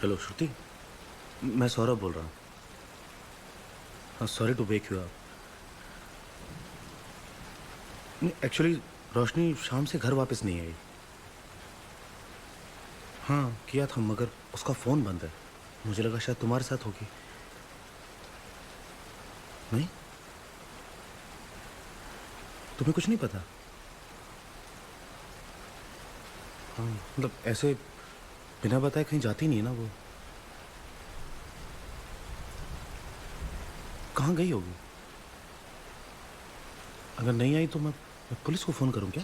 Hello श्रुति, मैं सौरभ बोल रहा हूँ। हाँ, sorry to wake you up. नहीं, एक्चुअली रोशनी शाम से घर वापस नहीं आई। हाँ किया था मगर उसका फ़ोन बंद है। मुझे लगा शायद तुम्हारे साथ होगी। नहीं, तुम्हें कुछ नहीं पता? हाँ मतलब ऐसे बिना बताए कहीं जाती नहीं है ना वो। कहाँ गई होगी? अगर नहीं आई तो मैं पुलिस को फ़ोन करूँ क्या?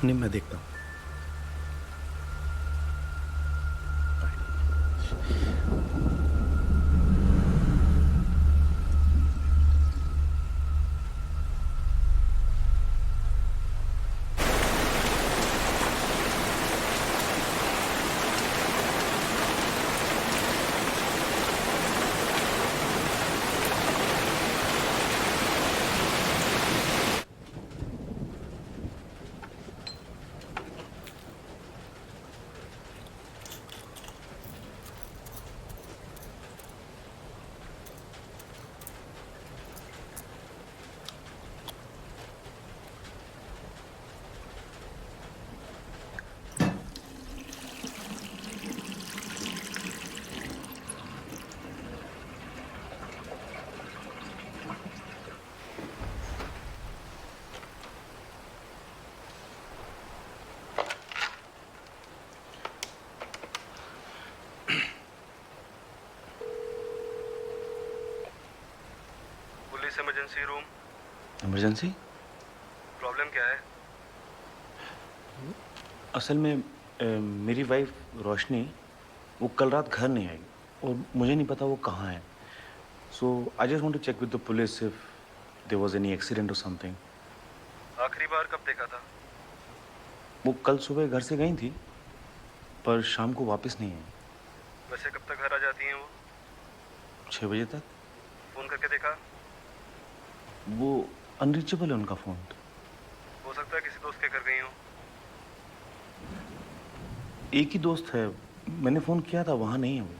नहीं, मैं देखता हूँ। Police emergency room. Emergency? Problem क्या है? असल में मेरी वाइफ रोशनी वो कल रात घर नहीं आई और मुझे नहीं पता वो कहाँ है। So I just want to check with the police if there was any accident और समथिंग। आखिरी बार कब देखा था? वो कल सुबह घर से गई थी पर शाम को वापस नहीं आई। वैसे कब तक घर आ जाती हैं वो? 6 बजे तक। फोन करके देखा? वो अनरीचेबल है उनका फ़ोन। हो सकता है किसी दोस्त के घर गई हो। एक ही दोस्त है, मैंने फ़ोन किया था, वहाँ नहीं है वो।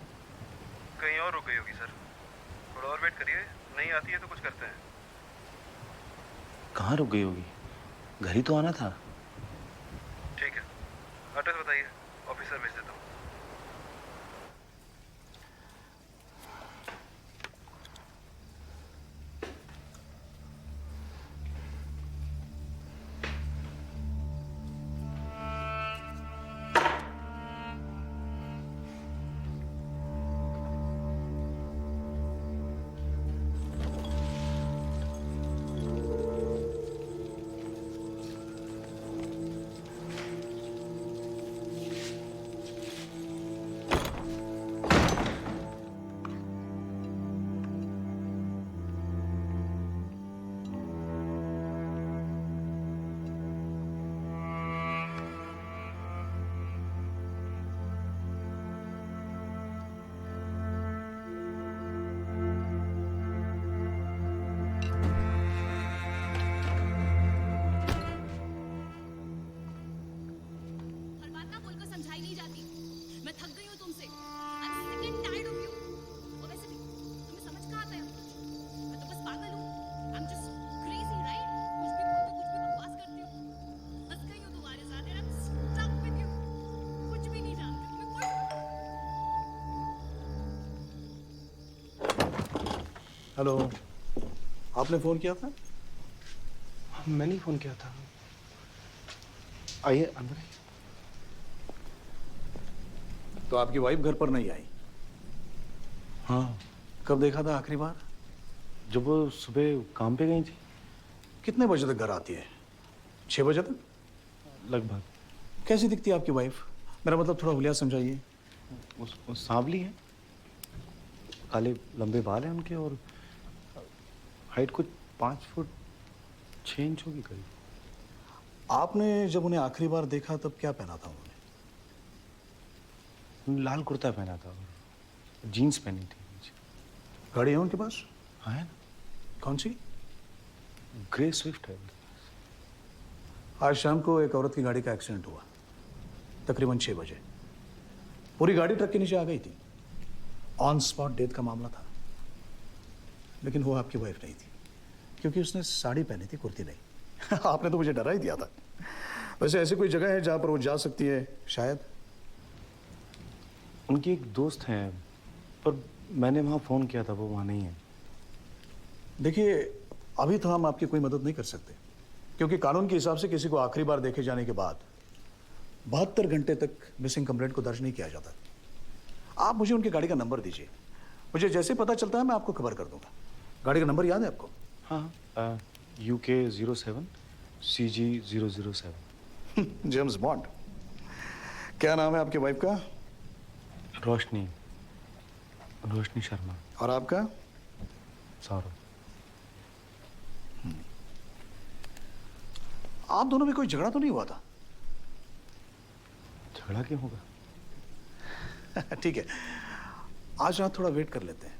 कहीं और रुक गई होगी सर। थोड़ा और वेट करिए, नहीं आती है तो कुछ करते हैं। कहाँ रुक गई होगी? घर ही तो आना था। ठीक है, एड्रेस बताइए, ऑफिसर भेज देता हूँ। हेलो, आपने फ़ोन किया था? मैंने ही फ़ोन किया था। आइए अंदर आइए। तो आपकी वाइफ घर पर नहीं आई? हाँ, कब देखा था आखिरी बार? जब वो सुबह काम पे गई थी। कितने बजे तक घर आती है? 6 बजे तक? लगभग। कैसी दिखती है आपकी वाइफ? मेरा मतलब थोड़ा हुलिया समझाइए। वो सांवली है, काले लंबे बाल हैं उनके और हाइट कुछ 5 फुट 6 इंच होगी करीब। आपने जब उन्हें आखिरी बार देखा तब क्या पहना था उन्होंने? लाल कुर्ता पहना था और जीन्स पहनी थी नीचे। गाड़ी है उनके पास? हाँ है ना, कौन सी? ग्रे स्विफ्ट है। आज शाम को एक औरत की गाड़ी का एक्सीडेंट हुआ। तकरीबन 6 बजे। पूरी गाड़ी ट्रक के नीचे आ गई थी। ऑन स्पॉट डेथ का मामला था, लेकिन वो आपकी वाइफ नहीं थी, क्योंकि उसने साड़ी पहनी थी, कुर्ती नहीं। आपने तो मुझे डरा ही दिया था। वैसे ऐसी कोई जगह है जहां पर वो जा सकती है शायद? उनकी एक दोस्त है, पर मैंने वहाँ फ़ोन किया था, वो वहाँ नहीं है। देखिए, अभी तो हम आपकी कोई मदद नहीं कर सकते, क्योंकि कानून के हिसाब से किसी को आखिरी बार देखे जाने के बाद 72 घंटे तक मिसिंग कंप्लेंट को दर्ज नहीं किया जाता। आप मुझे उनकी गाड़ी का नंबर दीजिए, मुझे जैसे पता चलता है मैं आपको खबर कर दूंगा। गाड़ी का नंबर याद है आपको? हाँ, UK07 CG007। James bond. क्या नाम है आपकी वाइफ का? रोशनी, रोशनी शर्मा। और आपका? सौरभ। आप दोनों में कोई झगड़ा तो नहीं हुआ था? झगड़ा क्यों होगा? ठीक है, आज रात थोड़ा वेट कर लेते हैं।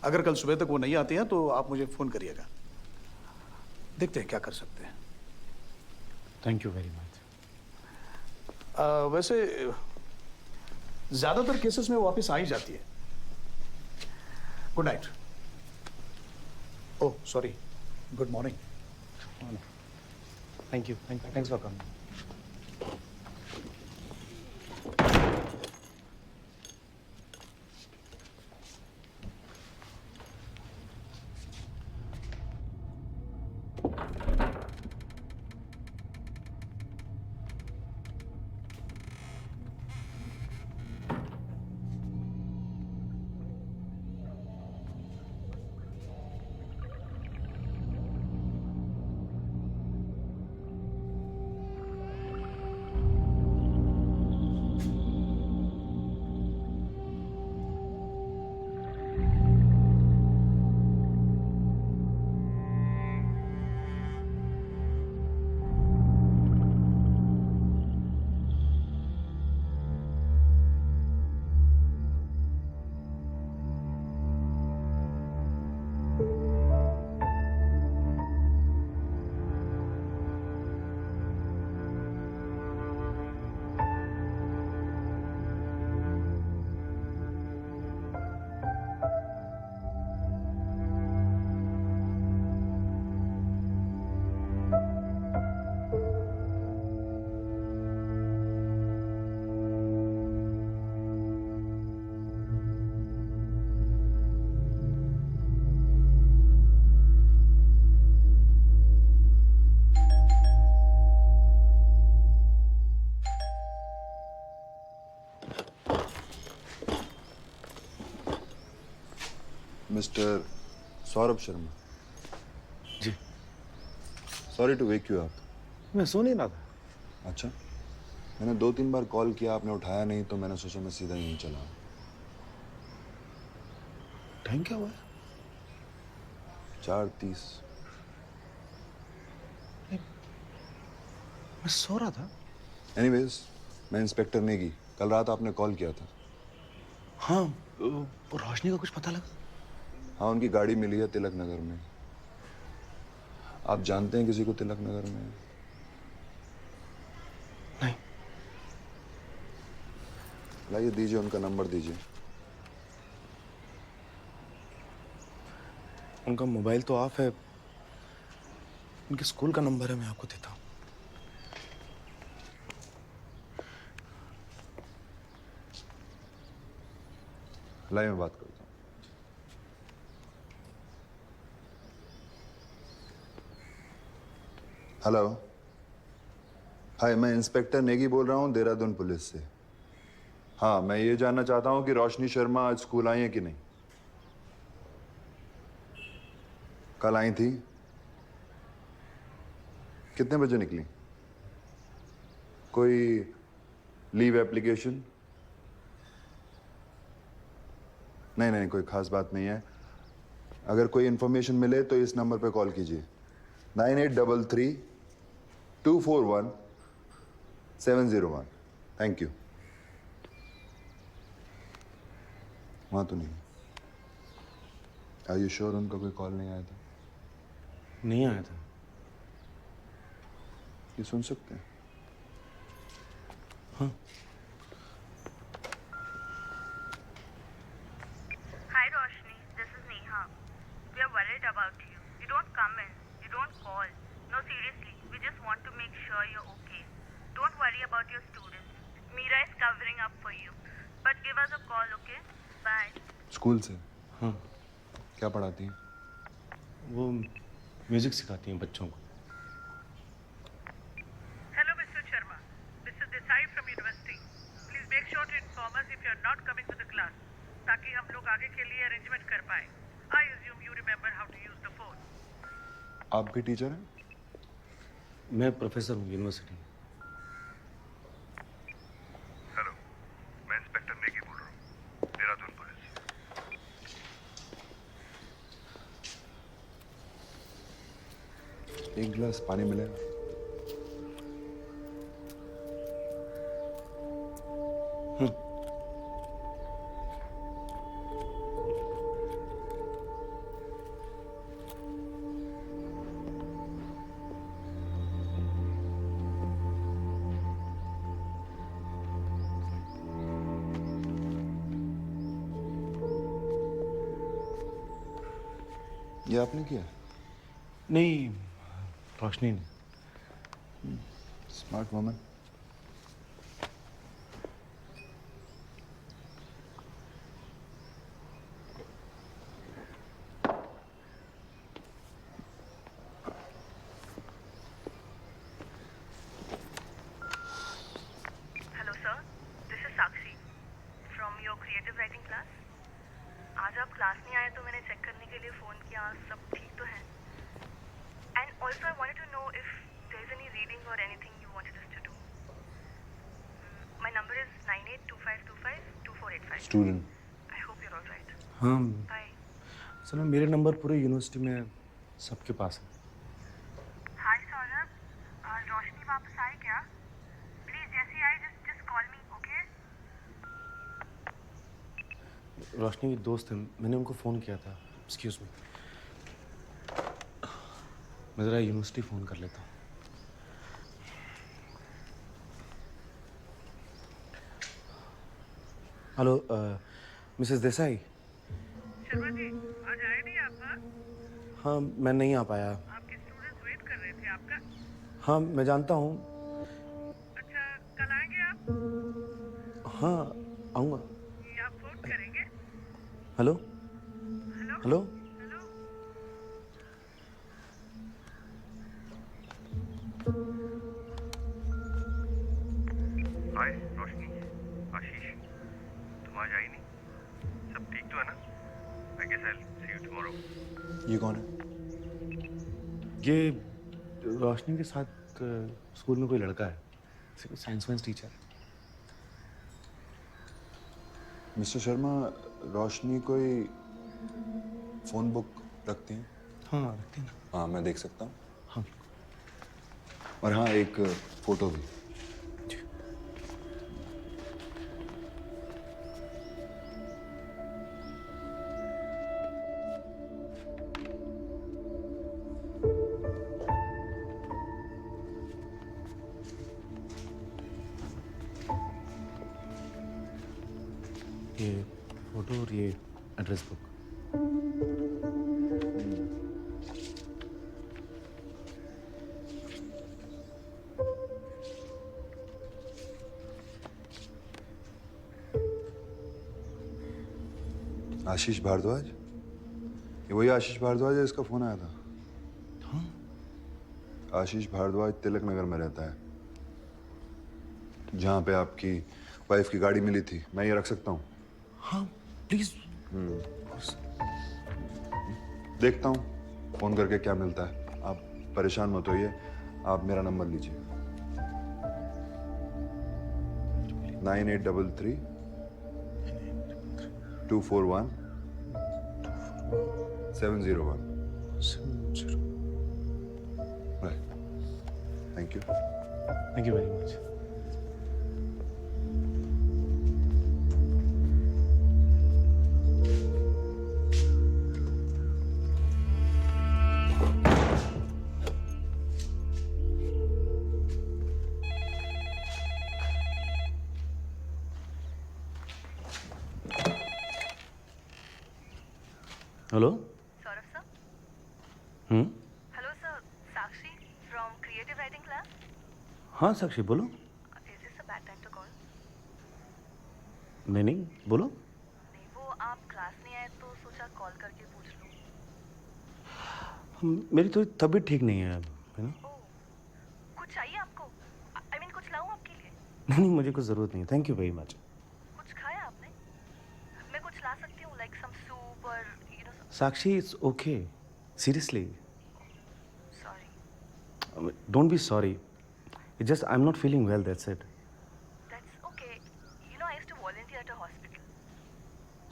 अगर कल सुबह तक वो नहीं आती है तो आप मुझे फोन करिएगा, देखते हैं क्या कर सकते हैं। Thank you very much. वैसे ज्यादातर केसेस में वो वापस आ ही जाती है। Good night. Oh sorry, good morning. Thanks for coming. Mister Saurabh Sharma, ji. Sorry to wake you up. मैं सो नहीं रहा था। अच्छा, मैंने 2-3 बार कॉल किया, आपने उठाया नहीं, तो मैंने सोचा मैं सीधा यहीं चला आऊं। टाइम क्या हुआ है? 4:30। मैं सो रहा था। एनीवेज, मैं इंस्पेक्टर नेगी। कल रात आपने कॉल किया था। हाँ, रोशनी का कुछ पता लगा? हाँ, उनकी गाड़ी मिली है तिलक नगर में। आप जानते हैं किसी को तिलक नगर में? नहीं। लाइए, दीजिए, उनका नंबर दीजिए। उनका मोबाइल तो ऑफ है। उनके स्कूल का नंबर है, मैं आपको देता हूँ। लाइए, मैं बात करता हूँ। हेलो, हाय, मैं इंस्पेक्टर नेगी बोल रहा हूँ, देहरादून पुलिस से। हाँ, मैं ये जानना चाहता हूँ कि रोशनी शर्मा आज स्कूल आई है कि नहीं? कल आई थी? कितने बजे निकली? कोई लीव एप्लीकेशन? नहीं नहीं, कोई खास बात नहीं है। अगर कोई इंफॉर्मेशन मिले तो इस नंबर पे कॉल कीजिए, 9833-241-701। Thank you. वहाँ तो नहीं। आर यू श्योर उनका कोई कॉल नहीं आया था? नहीं आया था। ये सुन सकते हैं? Hi Roshni, this is Neha. We are worried about you. You don't come in. You don't call. No, seriously, we just want to make sure you're okay. Don't worry about your students. Meera is covering up for you. But give us a call, okay? Bye. School से हाँ, क्या पढ़ाती हैं? वो music सिखाती हैं बच्चों को। Hello, Mr. Sharma. This is Desai from university. Please make sure to inform us if you are not coming to the class, ताकि हम लोग आगे के लिए arrangement कर पाए. I assume you remember how to use the phone. आप भी टीचर हैं? मैं प्रोफेसर हूँ यूनिवर्सिटी में। हेलो, मैं इंस्पेक्टर नेगी बोल रहा हूँ, देहरादून पुलिस। एक गिलास पानी मिलेगा? ये आपने किया? नहीं, रोशनी ने। Smart woman. Hello sir, this is Sakshi from your creative writing class. आज आप क्लास नहीं आए तो मैंने चेक करने के लिए फ़ोन किया, सब ठीक तो है? And also I wanted to know if there is any reading or anything you wanted us to do. My number is 9825252485. Student. I hope you're all right. हाँ, Bye. असल में मेरे नंबर पूरे यूनिवर्सिटी में सबके पास है। Hi Saurabh, रोशनी वापस आई क्या? Please जैसे ही आए just call me, okay? रोशनी की दोस्त है, मैंने उनको फ़ोन किया था। एक्सक्यूज़ मी, मैं ज़रा यूनिवर्सिटी फ़ोन कर लेता हूँ। Hello, Mrs Desai. शर्मा जी, आज आए नहीं आप? हाँ, मैं नहीं आ पाया। आपके स्टूडेंट्स वेट कर रहे थे आपका. हाँ, मैं जानता हूँ। अच्छा, कल आएंगे आप? हाँ, आऊँगा। या आप फोन करेंगे? Hello hello? Hello hello? Hi Roshni, Ashish, तुम आज आई नहीं? सब ठीक तो है ना? I guess I see you tomorrow. ये कौन है? ये रोशनी के साथ स्कूल में कोई लड़का है, साइंस वाइंस टीचर। मिस्टर शर्मा, रोशनी कोई फोन बुक रखती हैं? हाँ, रखते हैं ना। हाँ, मैं देख सकता हूँ। हाँ, और हाँ, एक फोटो भी। जी। ये फोटो और ये एड्रेस बुक। आशीष भारद्वाज? ये वही आशीष भारद्वाज है, इसका फोन आया था। हाँ, आशीष भारद्वाज तिलक नगर में रहता है, जहाँ पे आपकी वाइफ की गाड़ी मिली थी। मैं ये रख सकता हूँ? हाँ, प्लीज़। देखता हूँ फोन करके क्या मिलता है। आप परेशान मत होइए, आप मेरा नंबर लीजिए। 9833 241 701। Right. Thank you. Thank you very much. Hello? Saurabh sir? Hello sir, Sakshi from creative writing class. हाँ साक्षी बोलो। Is this a bad time to call? नहीं नहीं बोलो। नहीं, वो आप क्लास नहीं आए तो सोचा कॉल करके पूछ लूँ। मेरी थोड़ी तबीयत ठीक नहीं है ना? ओह, कुछ चाहिए आपको? आई मीन कुछ लाऊँ आपके लिए? नहीं नहीं मुझे कुछ ज़रूरत नहीं, थैंक यू वेरी मच। कुछ खाया आपने? मैं कुछ ला सकती हूँ, लाइक सम सूप और you know. Sakshi it's okay, seriously sorry. Don't be sorry, it's just I am not feeling well, that's it. That's okay. You know I used to volunteer at a hospital.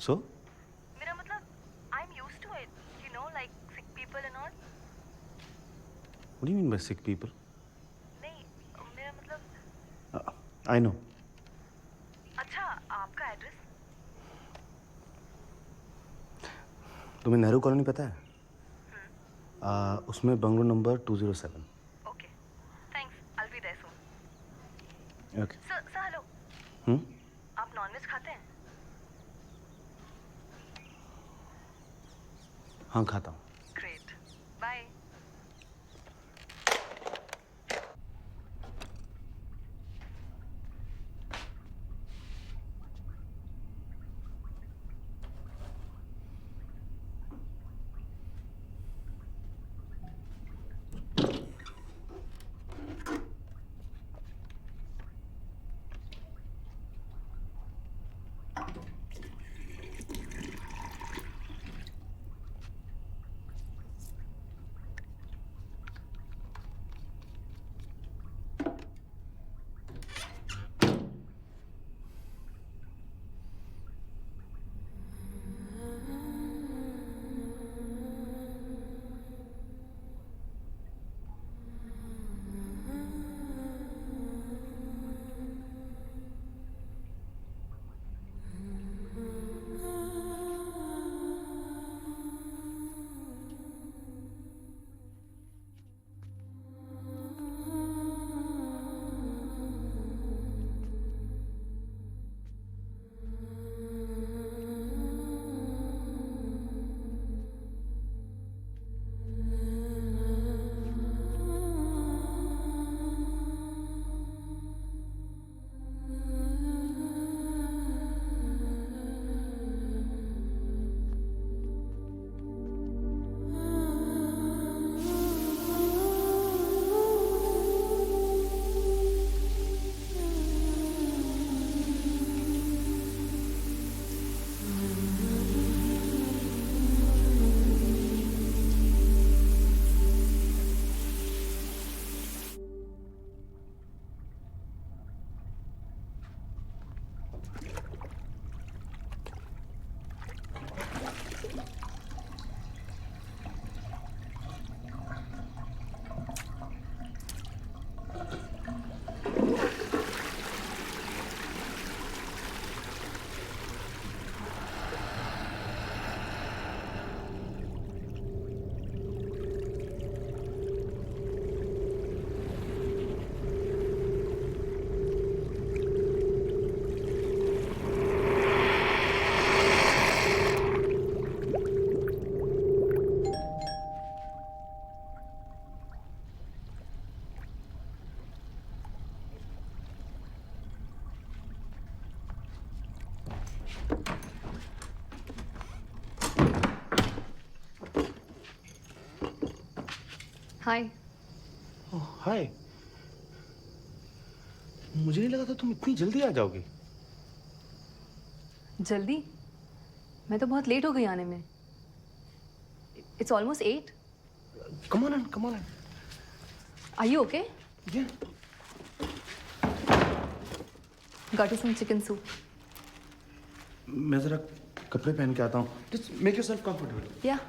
So मेरा मतलब I am used to it, you know, like sick people and all. What do you mean by sick people? नहीं, मेरा मतलब। I know. अच्छा, आपका address? तुम्हें Nehru colony पता है? उसमें bungalow number 207। Okay, thanks, I will be there soon. Okay. Sir hello, hmm? आप नॉनवेज खाते हैं? हाँ खाता हूँ। Great, bye. हाय। हाय, मुझे नहीं लगा था तुम इतनी जल्दी आ जाओगी। जल्दी? मैं तो बहुत लेट हो गई आने में। It's almost 8। Come on, come on. Are you okay? Yeah got you some chicken soup? मैं जरा कपड़े पहन के आता हूँ। Just make yourself comfortable. Yeah.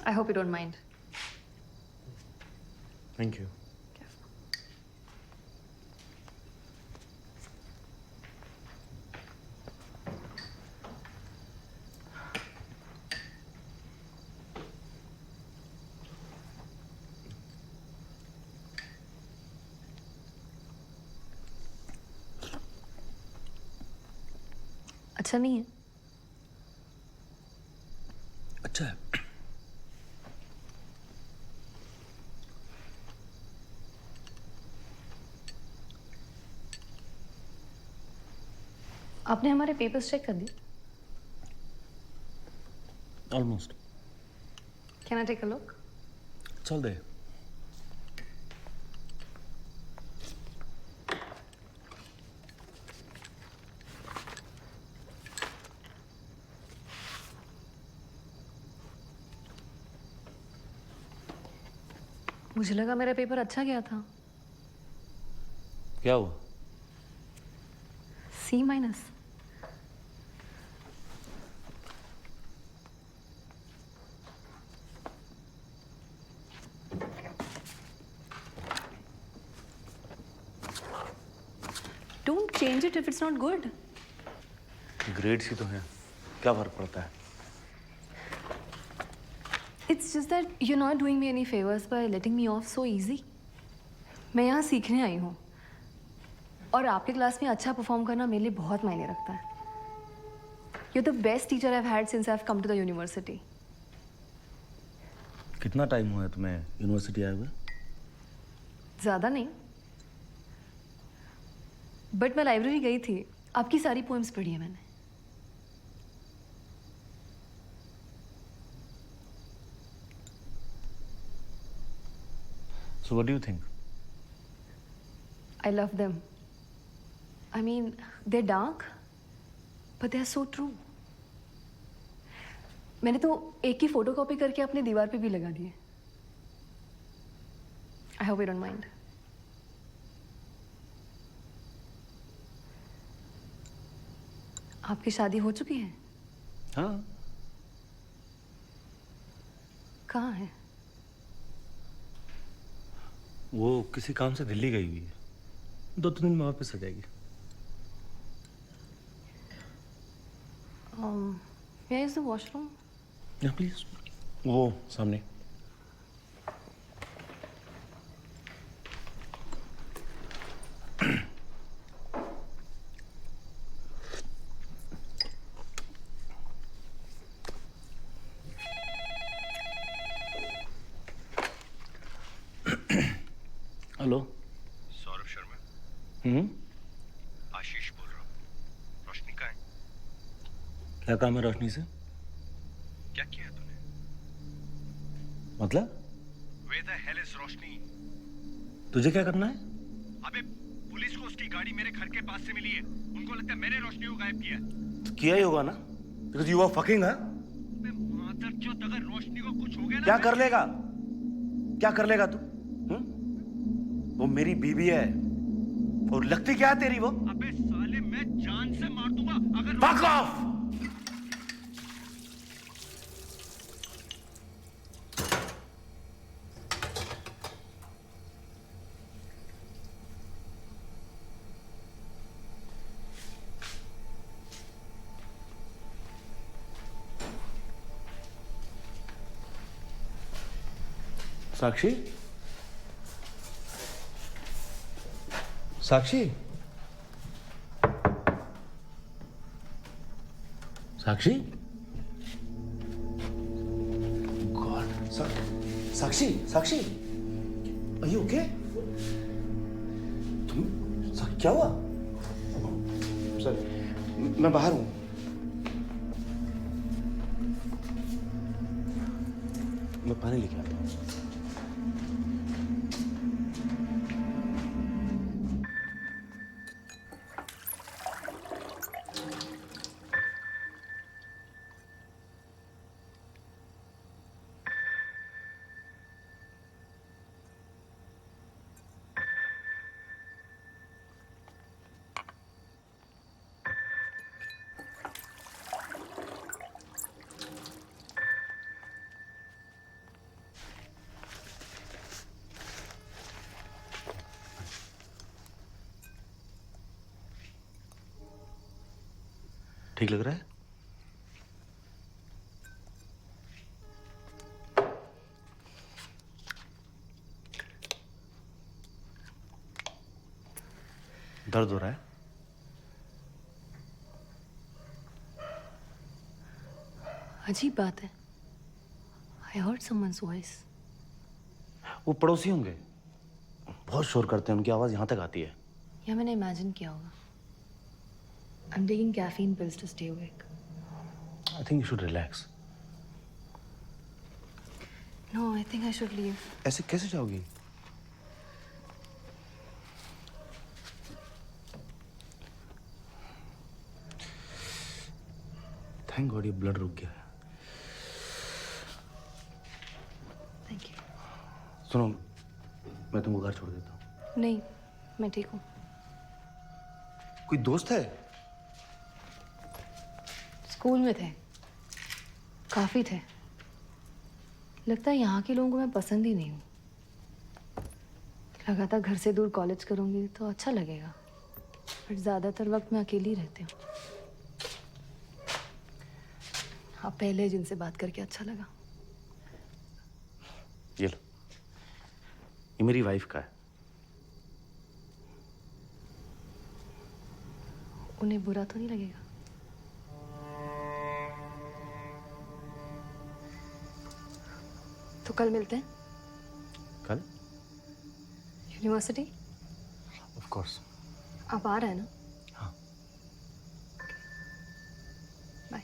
I hope you don't mind. Thank you. अच्छा नहीं है. अच्छा है. आपने हमारे पेपर्स चेक कर दिए? Almost. Can I take a look? चल दे. मुझे लगा मेरा पेपर अच्छा गया था. क्या हुआ? C-. Don't change it if it's not good. Grades ही तो हैं. क्या फर्क पड़ता है? It's just that you're not doing me any favors by letting me off so easy. मैं यहाँ सीखने आई हूँ और आपके क्लास में अच्छा परफॉर्म करना मेरे लिए बहुत मायने रखता है. You're the best teacher I've had since I've come to the university. कितना टाइम हुआ है तुम्हें यूनिवर्सिटी आए हुए? ज़्यादा नहीं, बट मैं लाइब्रेरी गई थी. आपकी सारी पोएम्स पढ़ी है मैंने. So what do you think? I love them. I mean, they're dark, but they're so true. मैंने तो एक ही फोटो कॉपी करके अपनी दीवार पे भी लगा दिए. I hope you don't mind. आपकी शादी हो चुकी है? हाँ. कहाँ है? वो किसी काम से दिल्ली गई हुई है. 2-3 दिन में वापस आ जाएगी. May I use the washroom? या प्लीज. वो सामने. हेलो. सौरभ शर्मा. आशीष बोल रहा हूँ. रोशनी कहाँ है? क्या काम है रोशनी से? क्या किया तूने? मतलब Where the hell is रोशनी? तुझे क्या करना है? अबे पुलिस को उसकी गाड़ी मेरे घर के पास से मिली है. उनको लगता है मैंने रोशनी को गायब किया है. तो किया ही होगा ना, बिकॉज यू आर फकिंग. हाँ. अबे मादरचोद, अगर रोशनी को कुछ हो गया ना. क्या कर लेगा? क्या कर लेगा तू? वो मेरी बीवी है और लगती क्या है तेरी वो? अबे साले, मैं जान से मार दूंगा अगर. Fuck off! Sakshi? Sakshi? Sakshi? God. Sakshi? Sakshi? Are you okay? क्या हुआ? सर, मैं बाहर हूं. मैं पानी लेके आता हूं. ठीक लग रहा है? दर्द हो रहा है? अजीब बात है। I heard someone's voice. वो पड़ोसी होंगे, बहुत शोर करते हैं, उनकी आवाज यहां तक आती है। या मैंने इमेजिन किया होगा। I am taking caffeine pills to stay awake. I think you should relax. No, I think I should leave. ऐसे कैसे जाओगी? थैंक गॉड ये ब्लड रुक गया है। Thank you. सुनो, मैं तुमको घर छोड़ देता हूँ। नहीं, मैं ठीक हूँ। कोई दोस्त है? स्कूल में थे, काफी थे। लगता है यहाँ के लोगों को मैं पसंद ही नहीं हूँ। लगातार घर से दूर कॉलेज करूँगी तो अच्छा लगेगा, पर ज़्यादातर वक्त मैं अकेली रहती हूँ। आप पहले जिनसे बात करके अच्छा लगा। ये लो, ये मेरी वाइफ का है। उन्हें बुरा तो नहीं लगेगा? तो कल मिलते हैं। कल? यूनिवर्सिटी? Of course. आप आ रहे हैं ना? हाँ। बाय।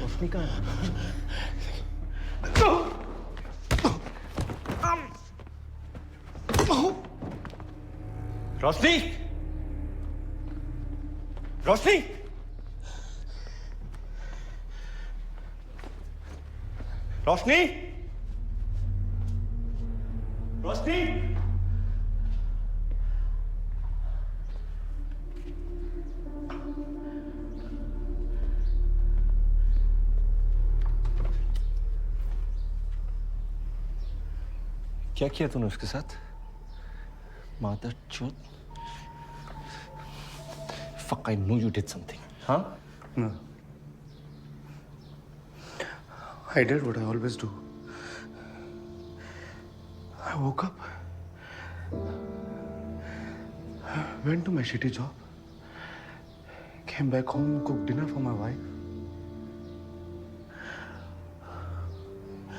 रोशनी कहाँ है? रोशनी! रोशनी! रोशनी! रोशनी! क्या किया तूने उसके साथ? माता चोद। Fuck, I knew you did something. Huh? No. I did what I always do. I woke up, went to my shitty job, came back home, cooked dinner for my wife.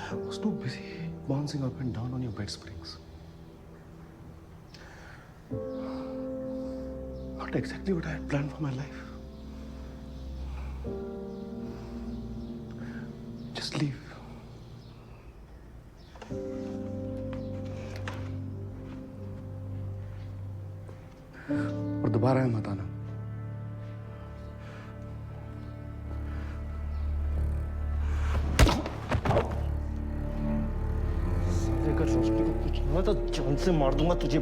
I was too busy bouncing up and down on your bed springs. Not exactly what I had planned for my life. Just leave. और दोबारा मत आना। अगर रोशनी को कुछ हुआ तो जान से मार दूंगा तुझे।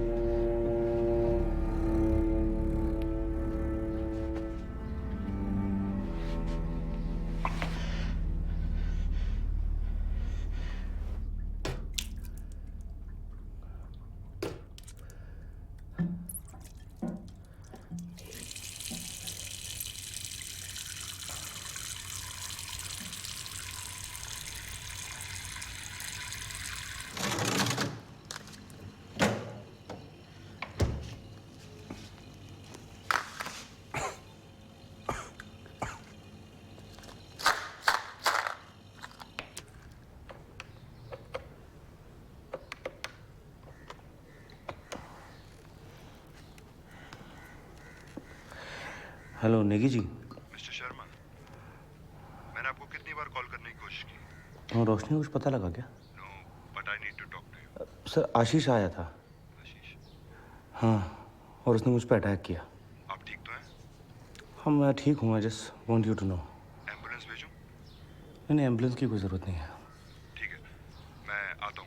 हेलो नेगी जी। मिस्टर शर्मा, मैंने आपको कितनी बार कॉल करने की कोशिश की? हाँ, रोशनी को कुछ पता लगा क्या? No, but I need to talk to you. Sir Ashish आया था। आशीष, हाँ, और उसने मुझ पर अटैक किया। आप ठीक तो हैं? हाँ मैं ठीक हूँ, I just want you to know. Ambulance भेजूं? नहीं, एम्बुलेंस की कोई ज़रूरत नहीं है। ठीक है, मैं आता हूँ।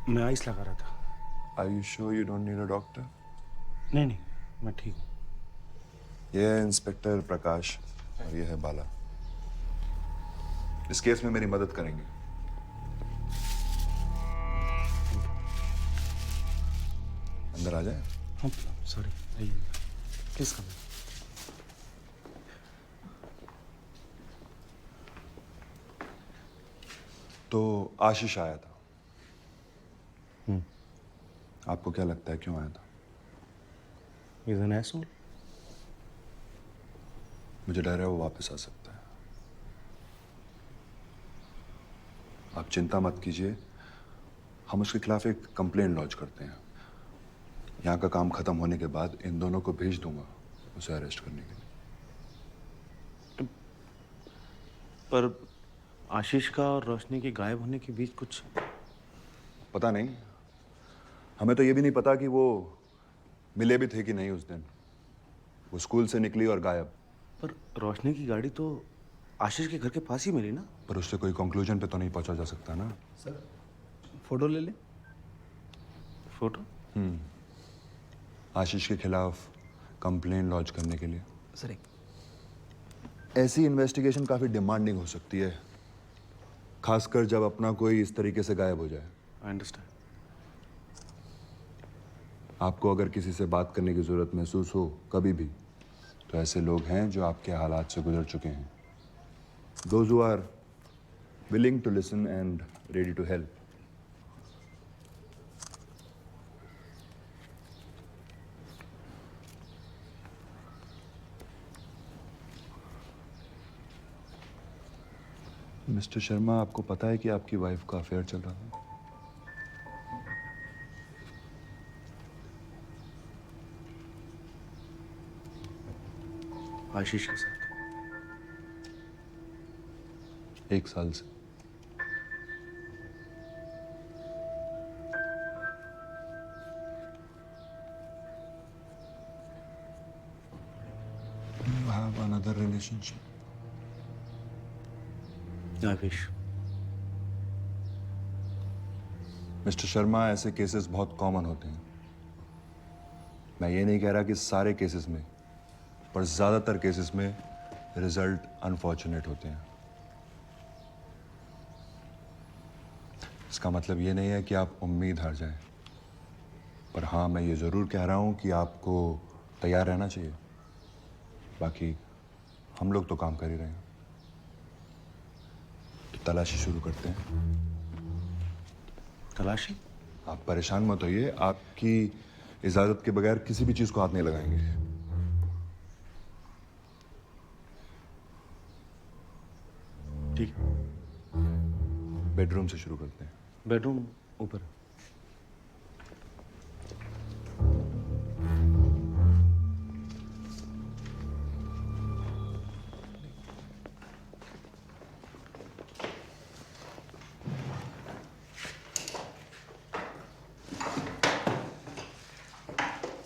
मैं आइस लगा रहा था। Are you sure you don't need a doctor? नहीं नहीं, मैं ठीक हूँ। ये है इंस्पेक्टर प्रकाश और ये है बाला। इस केस में मेरी मदद करेंगे। अंदर आ जाए। हाँ सॉरी, आइए प्लीज कम। तो आशीष आया था। आपको क्या लगता है क्यों आया था? He's an asshole? मुझे डर है वो वापस आ सकता है। आप चिंता मत कीजिए, हम उसके खिलाफ एक कंप्लेंट लॉन्च करते हैं। यहाँ का काम खत्म होने के बाद इन दोनों को भेज दूंगा उसे अरेस्ट करने के लिए। पर आशीष का और रोशनी के गायब होने के बीच कुछ पता नहीं, हमें तो ये भी नहीं पता कि वो मिले भी थे कि नहीं उस दिन। वो स्कूल से निकली और गायब। पर रोशनी की गाड़ी तो आशीष के घर के पास ही मिली ना। पर उससे कोई कंक्लूजन पे तो नहीं पहुंचा जा सकता ना। सर फोटो ले लें। फोटो? आशीष के खिलाफ कंप्लेंट लॉन्च करने के लिए। सर एक ऐसी इन्वेस्टिगेशन काफ़ी डिमांडिंग हो सकती है, खासकर जब अपना कोई इस तरीके से गायब हो जाए। I understand. आपको अगर किसी से बात करने की ज़रूरत महसूस हो कभी भी, तो ऐसे लोग हैं जो आपके हालात से गुजर चुके हैं। Those who are willing to listen and ready to help. Mister Sharma, आपको पता है कि आपकी वाइफ का अफेयर चल रहा है? आशीष के साथ। 1 साल से। Do you have another relationship? Ashish, mister Sharma, ऐसे केसेस बहुत कॉमन होते हैं। मैं ये नहीं कह रहा कि सारे केसेस में, पर ज़्यादातर केसेस में रिजल्ट अनफॉर्चुनेट होते हैं। इसका मतलब ये नहीं है कि आप उम्मीद हार जाएं, पर हाँ, मैं ये ज़रूर कह रहा हूँ कि आपको तैयार रहना चाहिए। बाकी हम लोग तो काम कर ही रहे हैं, तो तलाशी शुरू करते हैं। तलाशी? आप परेशान मत होइए, आपकी इजाज़त के बगैर किसी भी चीज़ को हाथ नहीं लगाएंगे। ठीक है। बेडरूम से शुरू करते हैं। बेडरूम ऊपर।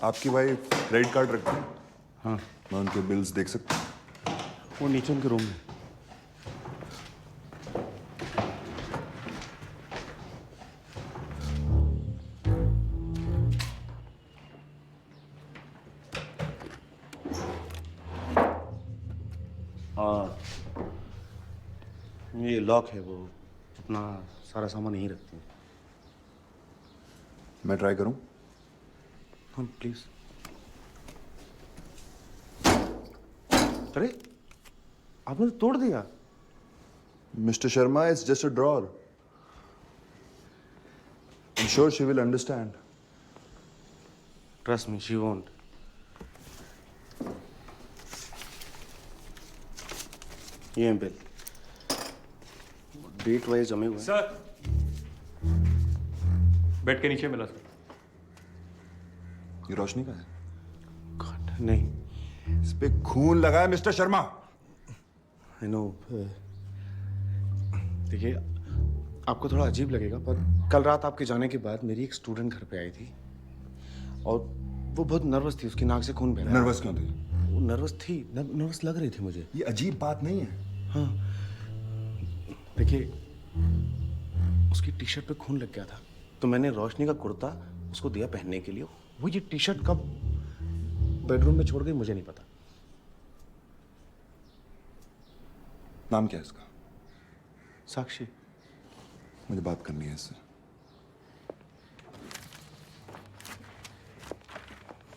आपकी वाइफ क्रेडिट कार्ड रखती है? हाँ, मैं उनके बिल्स देख सकता हूँ? वो नीचे उनके रूम में। हाँ, ये लॉक है, वो अपना सारा सामान यहीं रखती है। मैं ट्राई करूँ? हाँ, प्लीज। अरे, आपने तो तोड़ दिया। Mister Sharma, it's just a drawer. I'm sure she will understand. Trust me, she won't. ये बिल डेट वाइज जमे हुए हैं। सर, बेड के नीचे मिला सर। ये रोशनी का है? God, नहीं। इस पे खून लगा है मिस्टर शर्मा। I know. देखिए, आपको थोड़ा अजीब लगेगा, पर कल रात आपके जाने के बाद मेरी एक स्टूडेंट घर पे आई थी और वो बहुत नर्वस थी। उसकी नाक से खून बह रहा है। नर्वस क्यों थी? वो नर्वस थी, नर्वस लग रही थी मुझे। ये अजीब बात नहीं है। हाँ, देखिए, उसकी टी शर्ट पे खून लग गया था, तो मैंने रोशनी का कुर्ता उसको दिया पहनने के लिए। वो ये टी शर्ट कब बेडरूम में छोड़ गई मुझे नहीं पता। नाम क्या है इसका? साक्षी। मुझे बात करनी है इससे।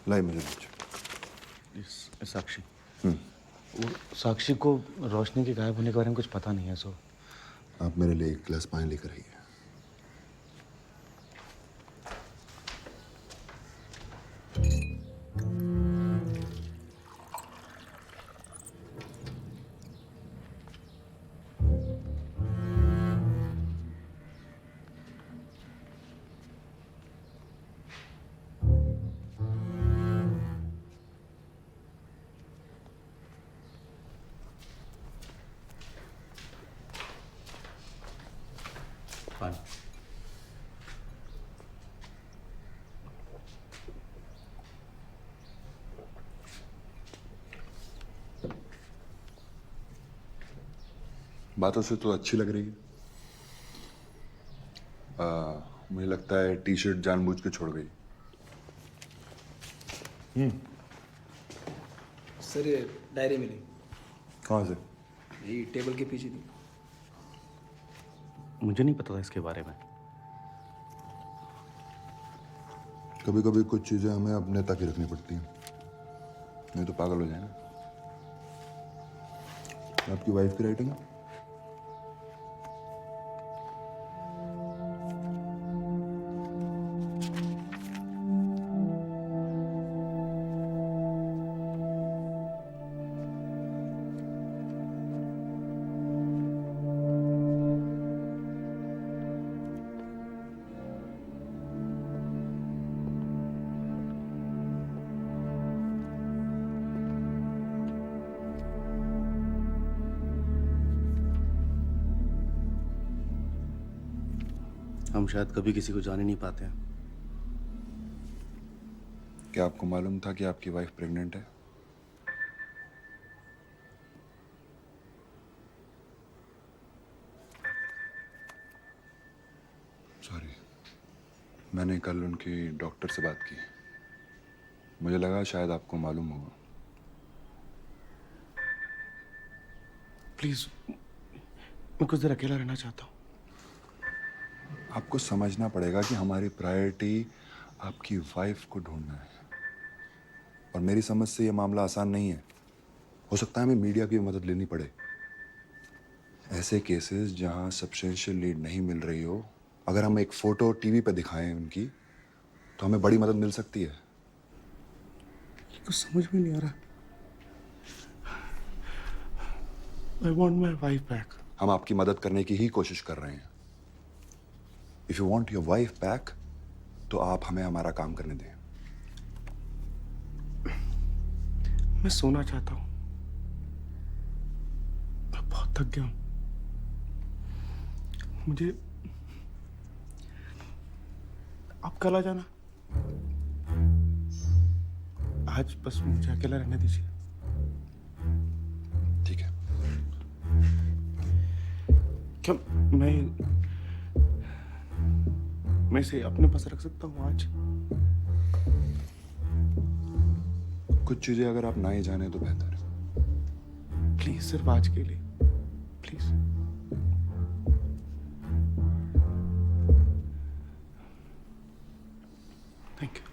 लाई मुझे नीचे। साक्षी। वो साक्षी को रोशनी के गायब होने के बारे में कुछ पता नहीं है। सो आप मेरे लिए 1 गिलास पानी लेकर आइए। पानी। बातों से तो अच्छी लग रही है। मुझे लगता है टी शर्ट जानबूझ के छोड़ गई। सर, ये डायरी मिली। कहाँ से? यही टेबल के पीछे थी। मुझे नहीं पता था इसके बारे में। कभी कभी कुछ चीज़ें हमें अपने तक ही रखनी पड़ती हैं, नहीं तो पागल हो जाए ना। आपकी वाइफ की राइटिंग है? हम शायद कभी किसी को जान ही नहीं पाते हैं। क्या आपको मालूम था कि आपकी वाइफ प्रेग्नेंट है? सॉरी, मैंने कल उनकी डॉक्टर से बात की। मुझे लगा शायद आपको मालूम होगा। प्लीज, मैं कुछ देर अकेला रहना चाहता हूँ। आपको समझना पड़ेगा कि हमारी प्रायोरिटी आपकी वाइफ को ढूंढना है, और मेरी समझ से ये मामला आसान नहीं है। हो सकता है हमें मीडिया की मदद लेनी पड़े। ऐसे केसेस जहां सब्सटेंशियल लीड नहीं मिल रही हो, अगर हम एक फोटो टीवी पे दिखाएं उनकी, तो हमें बड़ी मदद मिल सकती है। कुछ समझ में नहीं आ रहा। I want my wife back. हम आपकी मदद करने की ही कोशिश कर रहे हैं। If you want your wife back, तो आप हमें हमारा काम करने दें। मैं सोना चाहता हूँ। मैं बहुत थक गया हूँ। मुझे आप कल आ जाना। आज बस मुझे अकेला रहने दीजिए। ठीक है। क्या मैं इसे अपने पास रख सकता हूँ आज? कुछ चीजें अगर आप ना ही जाने तो बेहतर है। प्लीज, सिर्फ आज के लिए, please. Thank you.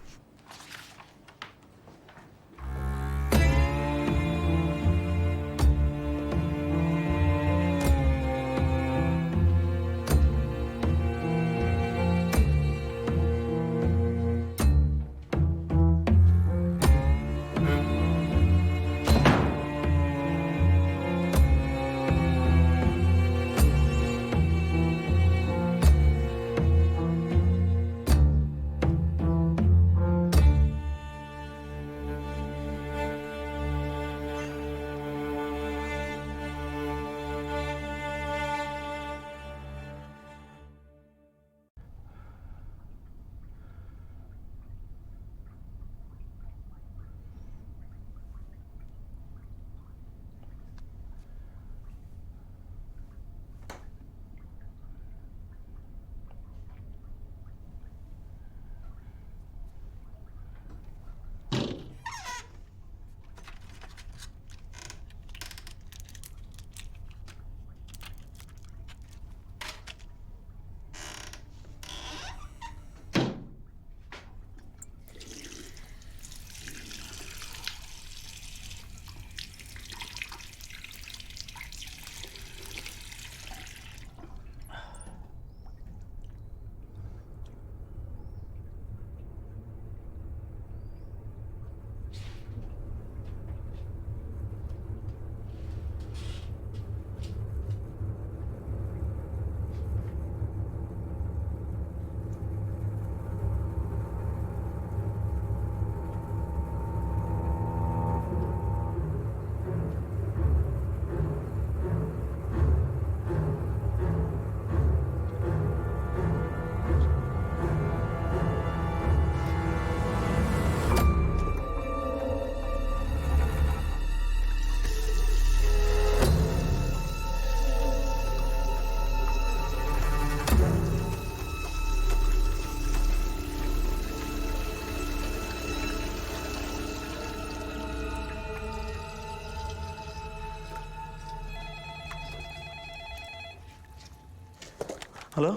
Hello?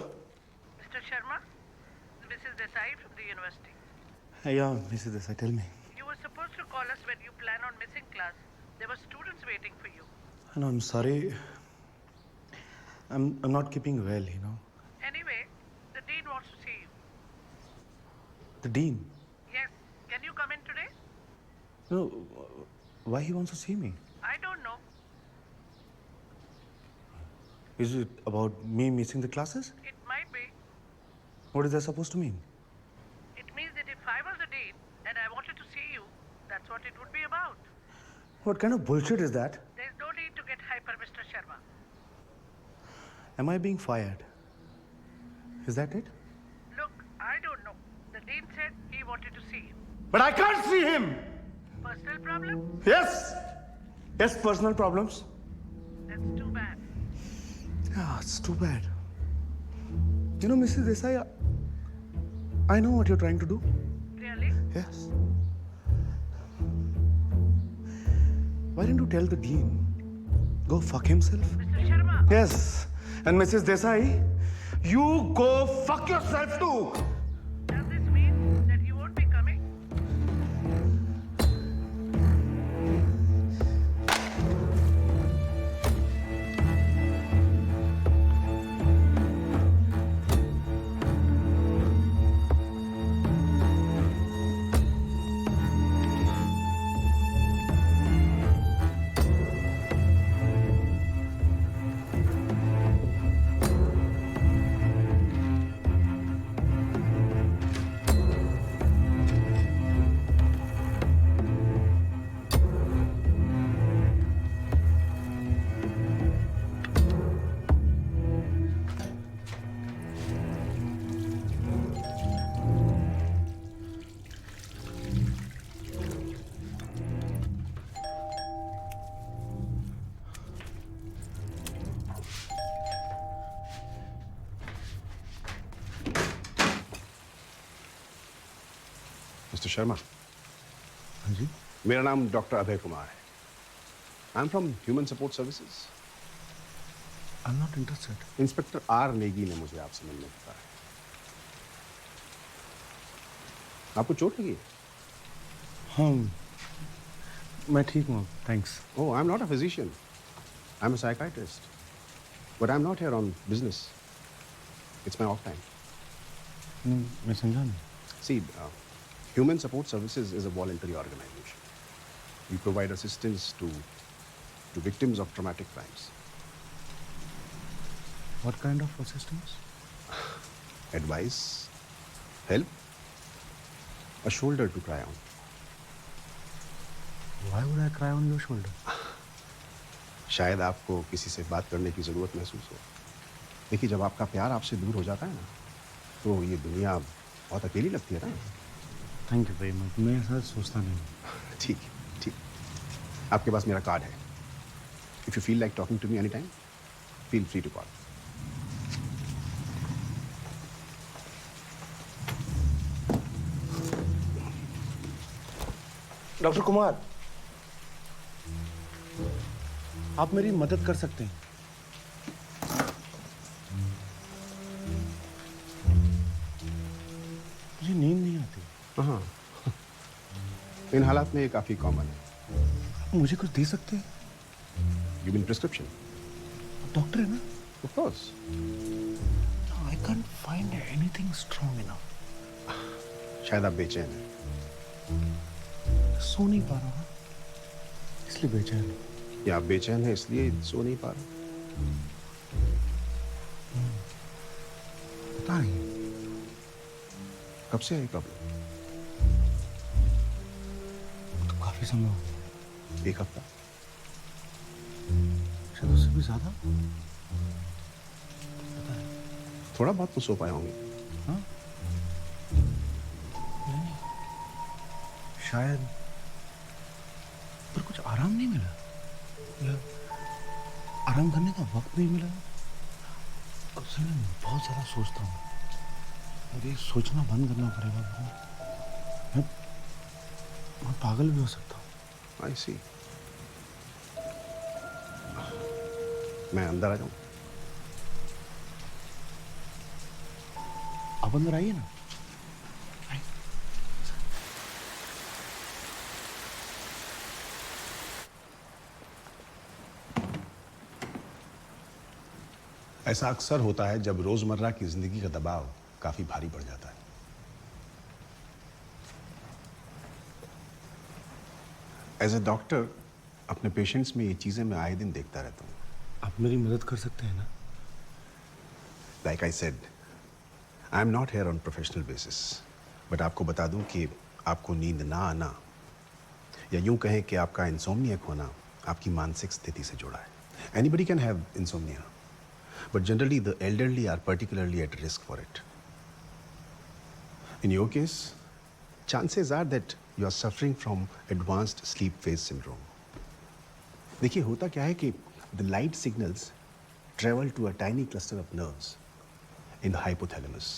Mr. Sharma, this is Desai from the university. Yeah, Mrs. Desai, tell me. You were supposed to call us when you plan on missing class. There were students waiting for you. No, I'm sorry. I'm not keeping well, you know. Anyway, the dean wants to see you. The dean? Yes, can you come in today? No, why he wants to see me? I don't know. Is it about me missing the classes? It might be. What is that supposed to mean? It means that if I was the dean and I wanted to see you, that's what it would be about. What kind of bullshit is that? There's no need to get hyper, Mr. Sharma. Am I being fired? Is that it? Look, I don't know. The dean said he wanted to see you. But I can't see him! Personal problem? Yes! Yes, personal problems. That's too bad. Yeah, it's too bad. You know, Mrs. Desai, I know what you're trying to do. Really? Yes. Why didn't you tell the dean? Go fuck himself? Mr. Sharma, Yes. And Mrs. Desai, you go fuck yourself too! does this mean that you won't be coming? Mister Sharma, हाँ जी? मेरा नाम doctor Abhay Kumar है. I am from human support services. I'm not interested. Inspector are Negi ने मुझे आपसे मिलने को कहा है. आपको चोट लगी है? हाँ, मैं ठीक हूँ, thanks. Oh, I'm not a physician. I'm a psychiatrist. But I'm not here on business. It's my off time. मैं समझा नहीं. See, Human Support Services is a voluntary organization. We provide assistance to victims of traumatic crimes. What kind of assistance? Advice, help, a shoulder to cry on. Why would I cry on your shoulder? शायद आपको किसी से बात करने की जरूरत महसूस हो. देखिए, जब आपका प्यार आपसे दूर हो जाता है ना, तो ये दुनिया बहुत अकेली लगती है ना. Thank you very much. मैं ऐसा सोचता नहीं. ठीक, ठीक. आपके पास मेरा कार्ड है. If you feel like talking to me any time, feel free to call. Doctor Kumar, आप मेरी मदद कर सकते हैं. मुझे नींद नहीं आती. हाँ, इन हालात में ये काफी कॉमन है. मुझे कुछ दे सकते हैं? You mean prescription? डॉक्टर है ना? Of course. I can't find anything strong enough. शायद आप बेचैन हैं. सो नहीं पा रहा हूँ, इसलिए बेचैन हूँ. या आप बेचैन हैं इसलिए सो नहीं पा रहे? पता नहीं. कब से है प्रॉब्लम? तो काफी समय हो गया. एक हफ्ता? शायद उससे भी ज्यादा. थोड़ा बहुत तो सो पाए होंगे. हाँ? नहीं, शायद. पर कुछ आराम नहीं मिला, या आराम करने का वक्त नहीं मिला. अक्सर मैं बहुत ज्यादा सोचता हूँ. मुझे सोचना बंद करना पड़ेगा, वरना मैं पागल भी हो सकता हूँ. आई सी. मैं अंदर आ जाऊं? आप अंदर आइए ना। ऐसा अक्सर होता है जब रोजमर्रा की जिंदगी का दबाव काफी भारी पड़ जाता है। एज ए डॉक्टर अपने पेशेंट्स में ये चीजें मैं आए दिन देखता रहता हूँ। आप मेरी मदद कर सकते हैं ना? Like I said, I am not here on professional basis, but आपको बता दूं कि आपको नींद ना आना या यूं कहें कि आपका इंसोम्नियक होना आपकी मानसिक स्थिति से जुड़ा है। Anybody can have insomnia, but generally the elderly are particularly at risk for it. In your case, chances are that you are suffering from advanced sleep phase syndrome. देखिए होता क्या है कि the light signals travel to a tiny cluster of nerves in the hypothalamus,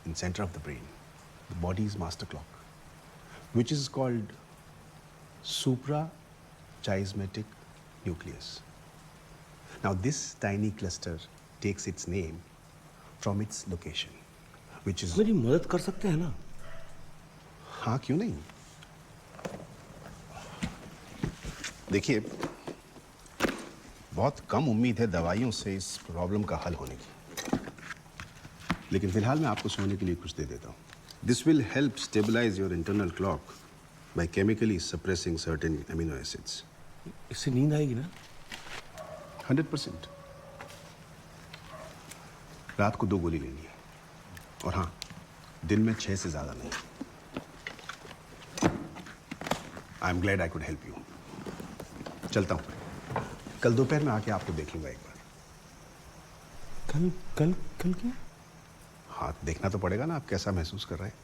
in center of the brain, the body's master clock, which is called suprachiasmatic nucleus. Now this tiny cluster takes its name from its location, which is... मेरी मदद कर सकते हैं ना? हाँ, क्यों नहीं? देखिए, बहुत कम उम्मीद है दवाइयों से इस प्रॉब्लम का हल होने की, लेकिन फिलहाल मैं आपको सोने के लिए कुछ दे देता हूँ. This will help stabilize your internal clock by chemically suppressing certain amino acids. इससे नींद आएगी ना? 100%. रात को 2 गोली लेनी है, और हाँ, दिन में 6 से ज़्यादा नहीं. I am glad I could help you. चलता हूँ. कल दोपहर में आके आपको देख लूँगा एक बार. कल कल कल क्या? हाँ, देखना तो पड़ेगा ना आप कैसा महसूस कर रहे हैं.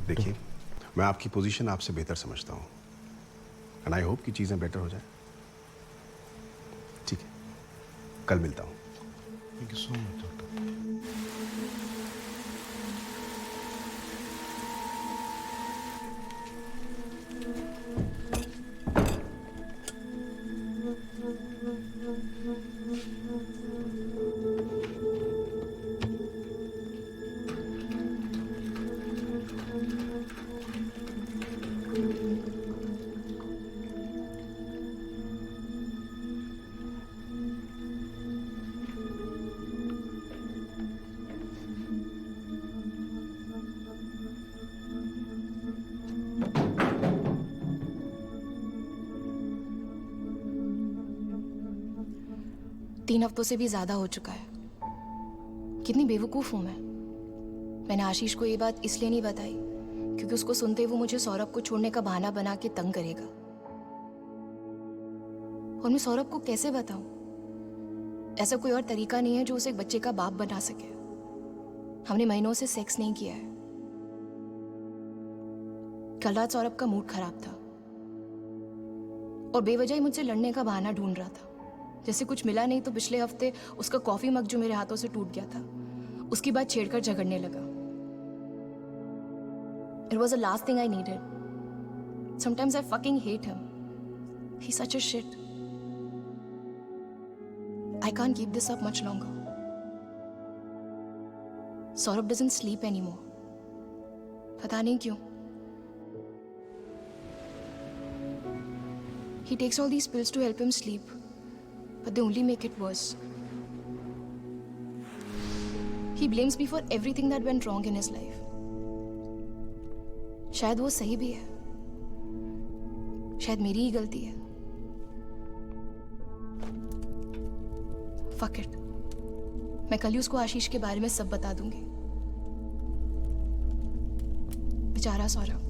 देखिए, मैं आपकी पोजीशन आपसे बेहतर समझता हूँ, एंड आई होप कि चीज़ें बेटर हो जाए. ठीक है, कल मिलता हूँ. Thank you so much, doctor. तीन हफ्तों से भी ज्यादा हो चुका है. कितनी बेवकूफ हूं मैं. मैंने आशीष को ये बात इसलिए नहीं बताई क्योंकि उसको सुनते ही वो मुझे सौरभ को छोड़ने का बहाना बना के तंग करेगा. और मैं सौरभ को कैसे बताऊं? ऐसा कोई और तरीका नहीं है जो उसे एक बच्चे का बाप बना सके. हमने महीनों से सेक्स नहीं किया है. कल रात सौरभ का मूड खराब था और बेवजह ही मुझसे लड़ने का बहाना ढूंढ रहा था. जैसे कुछ मिला नहीं तो पिछले हफ्ते उसका कॉफी मग जो मेरे हाथों से टूट गया था, उसकी बात छेड़कर झगड़ने लगा. It was the last thing I needed. Sometimes I fucking hate him. He's such a shit. I can't keep this up much longer. Saurabh doesn't sleep anymore. पता नहीं क्यों. He takes all these pills to help him sleep, but they only make it worse. He blames me for everything that went wrong in his life. शायद वो सही भी है. शायद मेरी ही गलती है. Fuck it. मैं कल ही उसको आशीष के बारे में सब बता दूंगी. बेचारा सौरभ.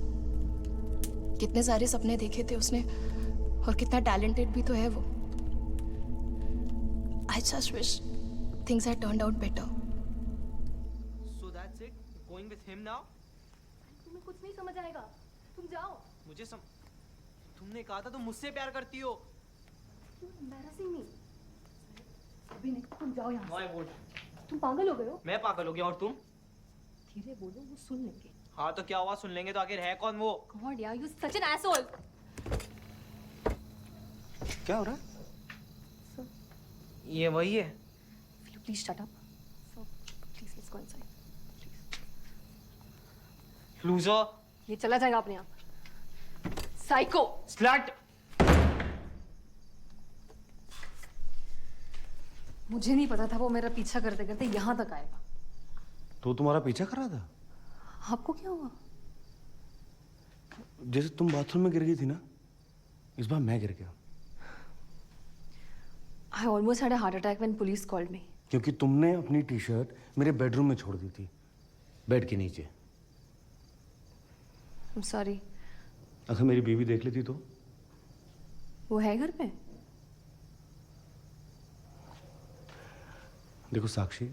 कितने सारे सपने देखे थे उसने और कितना टैलेंटेड भी तो है वो. I just wish things had turned out better. So that's it? Going with him now? तुम्हें कुछ नहीं समझ आएगा. तुम जाओ. तुमने कहा था तुम मुझसे प्यार करती हो. Embarrassing me. अभी नहीं, तुम जाओ यहाँ No, I won't. तुम पागल हो गए हो. मैं पागल हो गया और तुम? धीरे बोलो, वो सुन लेंगे. हाँ तो क्या हुआ, सुन लेंगे तो आखिर है कौन वो? God, yeah, you're such an asshole. क्या हो रहा है? ये वही है. Will you please shut up? So, please let's go inside. Loser, ये चला जाएगा अपने आप। साइको। स्लट। मुझे नहीं पता था वो मेरा पीछा करते करते यहाँ तक आएगा। तो तुम्हारा पीछा कर रहा था? आपको क्या हुआ? जैसे तुम बाथरूम में गिर गई थी ना, इस बार मैं गिर गया। I almost had a heart attack when police called me. क्योंकि तुमने अपनी टी शर्ट मेरे बेडरूम में छोड़ दी थी, बेड के नीचे। I'm sorry. अगर मेरी बीवी देख लेती तो? वो है घर पे? देखो साक्षी,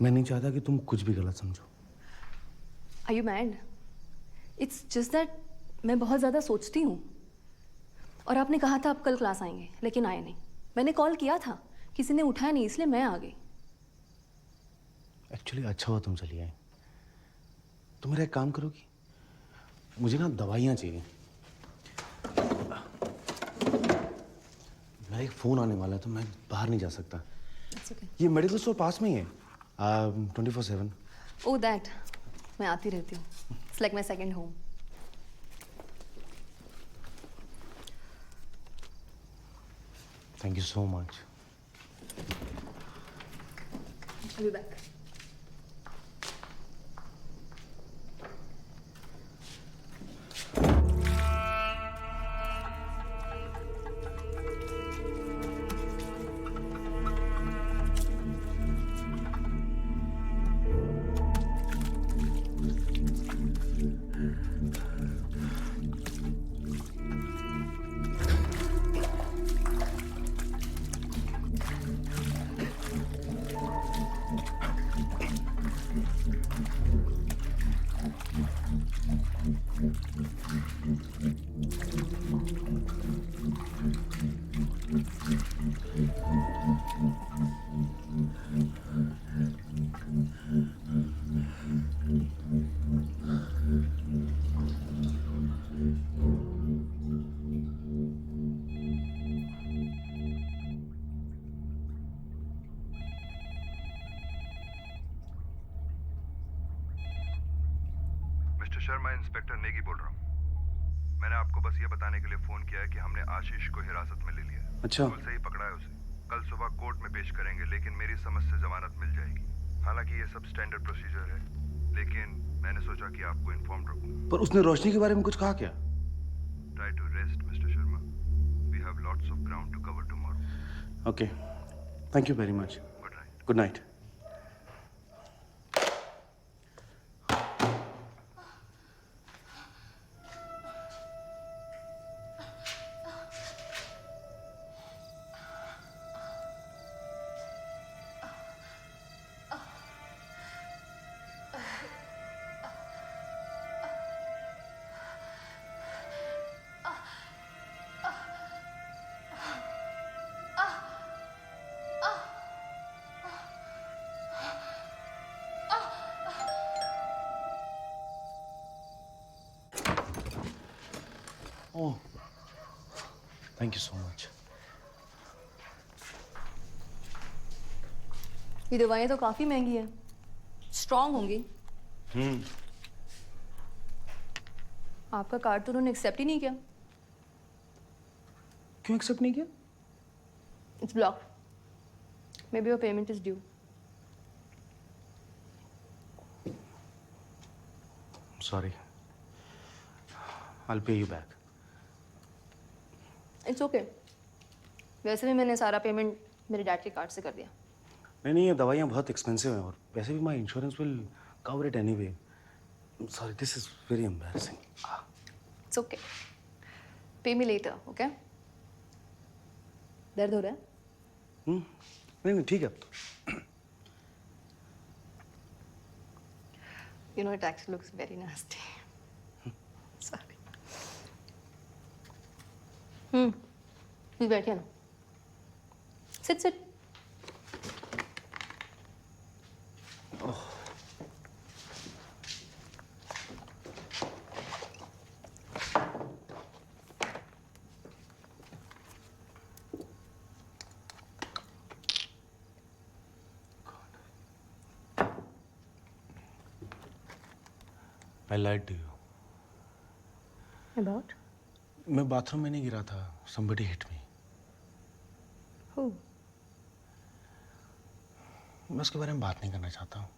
मैं नहीं चाहता कि तुम कुछ भी गलत समझो। Are you mad? It's just that मैं बहुत ज़्यादा सोचती हूँ। और आपने कहा था आप कल क्लास आएंगे, लेकिन आए नहीं। मैंने कॉल किया था, किसी ने उठाया नहीं, इसलिए मैं आ गई। एक्चुअली अच्छा हुआ तुम चली आई। तो मेरा एक काम करोगी? मुझे ना दवाइयाँ चाहिए। मेरा एक फ़ोन आने वाला है तो मैं बाहर नहीं जा सकता। It's okay. ये मेडिकल स्टोर पास में ही है, 24/7। Oh that, मैं आती रहती हूँ। It's like my second home. Thank you so much. I'll be back. Mister Sharma, inspector Negi बोल रहा हूँ। मैंने आपको बस ये बताने के लिए फोन किया है कि हमने आशीष को हिरासत में ले लिया है। अच्छा। स्कूल से ही पकड़ा है उसे। कल सुबह कोर्ट में पेश करेंगे, लेकिन मेरी समझ से जमानत मिल जाएगी। हालांकि ये सब स्टैंडर्ड प्रोसीजर है, लेकिन मैंने सोचा कि आपको इन्फॉर्म रखूं। पर उसने रोशनी के बारे में कुछ कहा क्या? Try to rest mister Sharma. We have lots of ground to cover tomorrow. Okay, thank you very much. Good night. Good night. Oh, thank you so much. ये दवाइयाँ तो काफी महंगी है, स्ट्रांग होंगी। आपका कार्ड तो उन्होंने एक्सेप्ट ही नहीं किया। क्यों एक्सेप्ट नहीं किया? It's block. May be your payment is due. Sorry, I'll pay you back. It's okay. वैसे भी मैंने सारा पेमेंट मेरे डैड के कार्ड से कर दिया। नहीं, ये दवाइयाँ बहुत एक्सपेंसिव हैं और वैसे भी my insurance will cover it anyway. Sorry, this is very embarrassing. It's okay. Pay me letter, okay? दर्द हो रहा है? नहीं, ठीक है अब तो। You know, it actually looks very nasty. Sorry. Please बैठिए ना. Sit. I lied to you. About? मैं बाथरूम में नहीं गिरा था. Somebody hit me. Who? मैं उसके बारे में बात नहीं करना चाहता हूँ.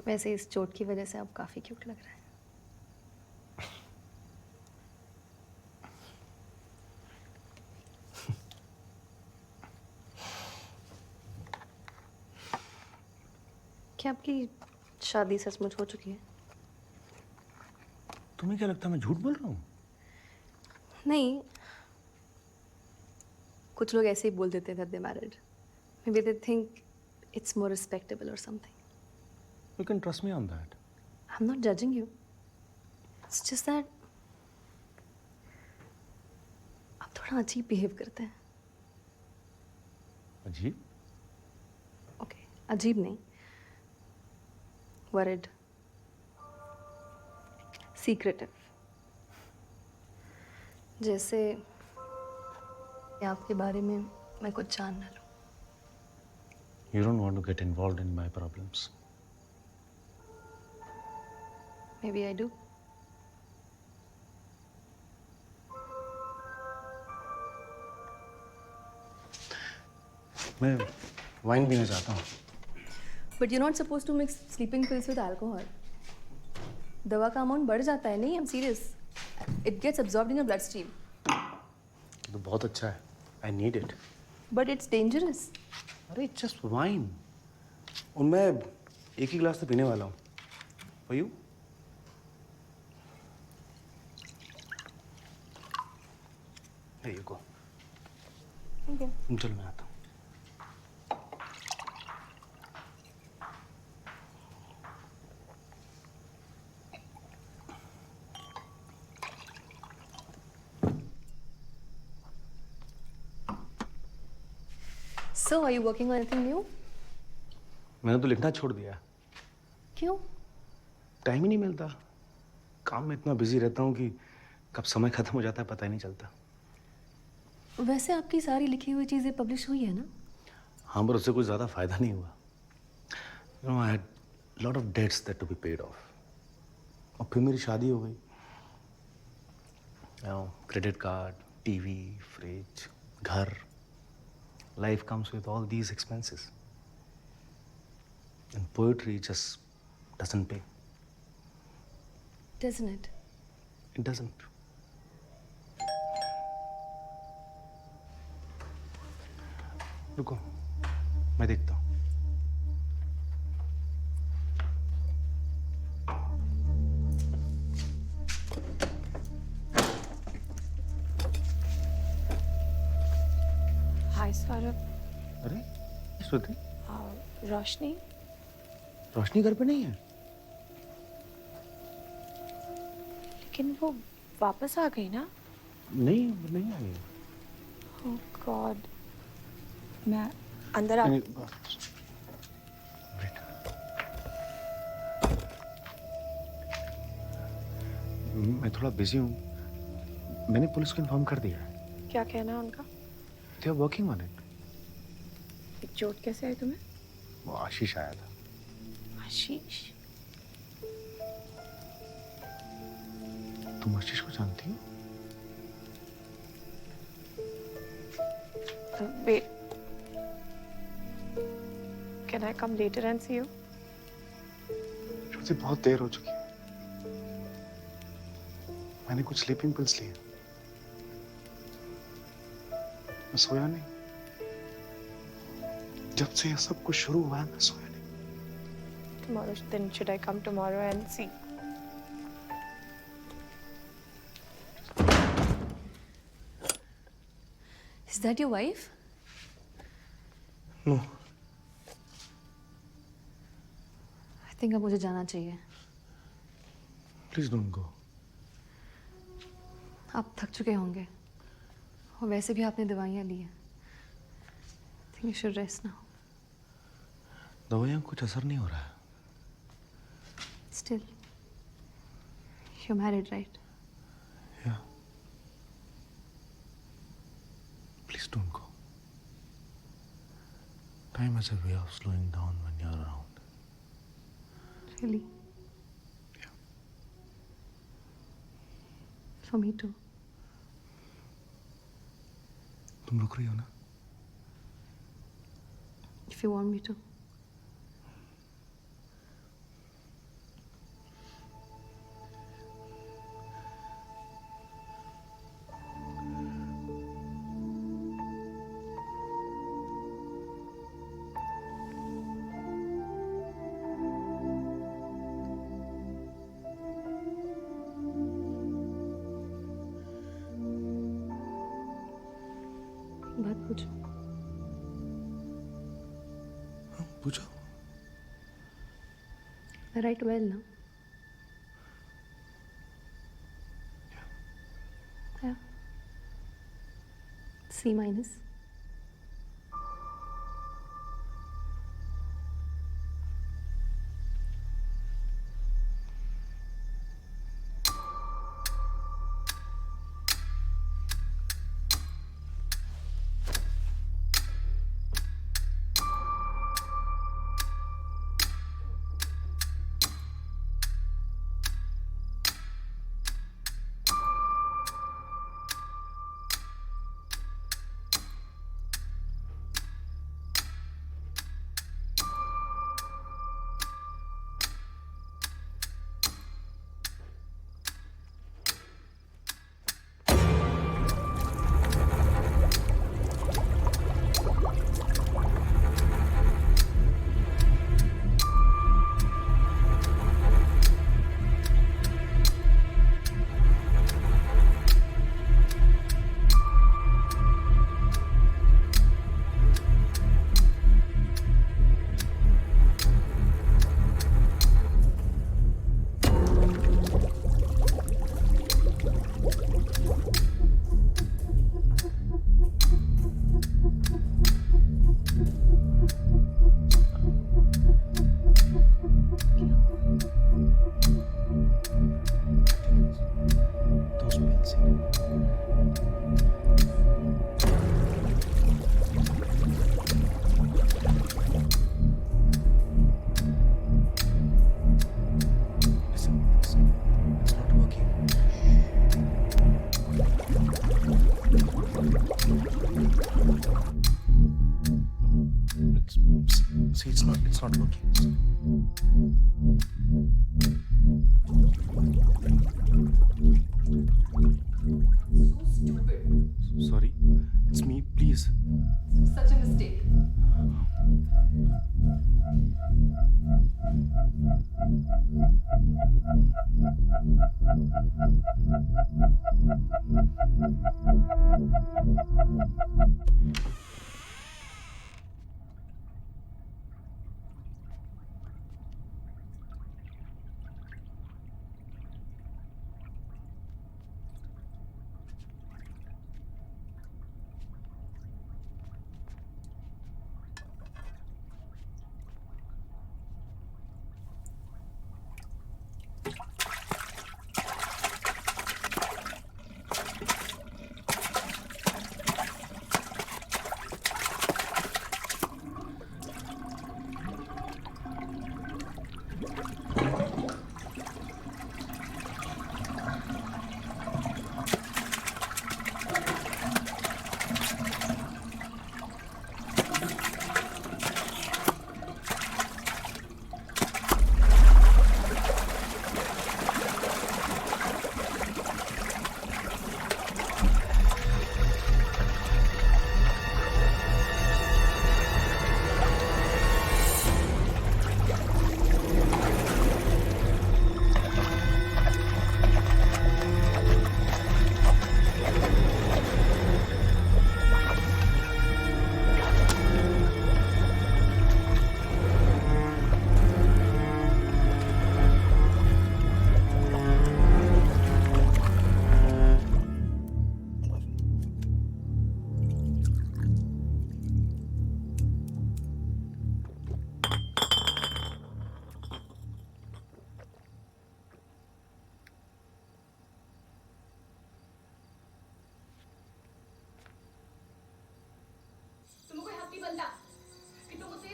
वैसे इस चोट की वजह से आप काफी क्यूट लग रहे हैं. क्या आपकी शादी सचमुच हो चुकी है? तुम्हें क्या लगता है मैं झूठ बोल रहा हूँ? नहीं, कुछ लोग ऐसे ही बोल देते हैं that they're married. Maybe they think it's more respectable or something. You can trust me on that. I'm not judging you. It's just that आप थोड़ा अजीब बिहेव करते हैं. अजीब? Okay, अजीब नहीं. Worried. Secretive. जैसे आपके बारे में मैं कुछ जान ना लूं. You don't want to get involved in my problems. Maybe I do. मैं वाइन पीना चाहता हूँ. But you're not supposed to mix sleeping pills with alcohol. दवा का अमाउंट बढ़ जाता है. नहीं, I'm serious. It gets absorbed in your bloodstream. तो बहुत अच्छा है. I need it. But it's dangerous. अरे just wine. और मैं एक ही गिलास तो पीने वाला हूँ. For you? There you go. Okay. चलो मैं आता हूँ. So, are you working on anything new? मैंने तो लिखना छोड़ दिया. क्यों? टाइम ही नहीं मिलता. काम में इतना बिजी रहता हूँ कि कब समय खत्म हो जाता है पता ही नहीं चलता. वैसे आपकी सारी लिखी हुई चीजें पब्लिश हुई है ना? हाँ, पर उससे कुछ ज़्यादा फायदा नहीं हुआ. You know, I had lot of debts that to be paid off. और फिर मेरी शादी हो गई. क्रेडिट कार्ड, टीवी, फ्रिज, घर. Life comes with all these expenses. And poetry just doesn't pay. Doesn't it? It doesn't. रुको, मैं देखता हूँ. हाय सौरभ. अरे श्रुति, रोशनी. रोशनी घर पे नहीं है. लेकिन वो वापस आ गई ना? नहीं, वो नहीं आई. ओह गॉड. मैं अंदर आ. मैं थोड़ा बिजी हूँ. मैंने पुलिस को इन्फॉर्म कर दिया है. क्या कहना है उनका? They are working on it. चोट कैसे आई तुम्हें? वो आशीष आया था. आशीष? तुम आशीष को जानती हो? Wait. Can I come later and see you? श्रुति, बहुत देर हो चुकी है. मैंने कुछ स्लीपिंग पिल्स लिए. मैं सोया नहीं. जब से ये सब कुछ शुरू हुआ है मैं सोया नहीं. Tomorrow, then should I come tomorrow and see? Is that your wife? No. I think अब मुझे जाना चाहिए. Please don't go. आप थक चुके होंगे. और वैसे भी आपने दवाइयाँ ली हैं. I think you should rest now. दवाइयाँ कुछ असर नहीं हो रहा है. Still, You're married, right? Yeah. Please don't go. Time has a way of slowing down when you're around. Really? Yeah. For me too. तुम रुक रही हो ना? If you want me to. बात पूछो। हाँ, पूछो। I write well, no? Yeah. C minus. See, it's not working. Sorry, it's me, please. Such a mistake.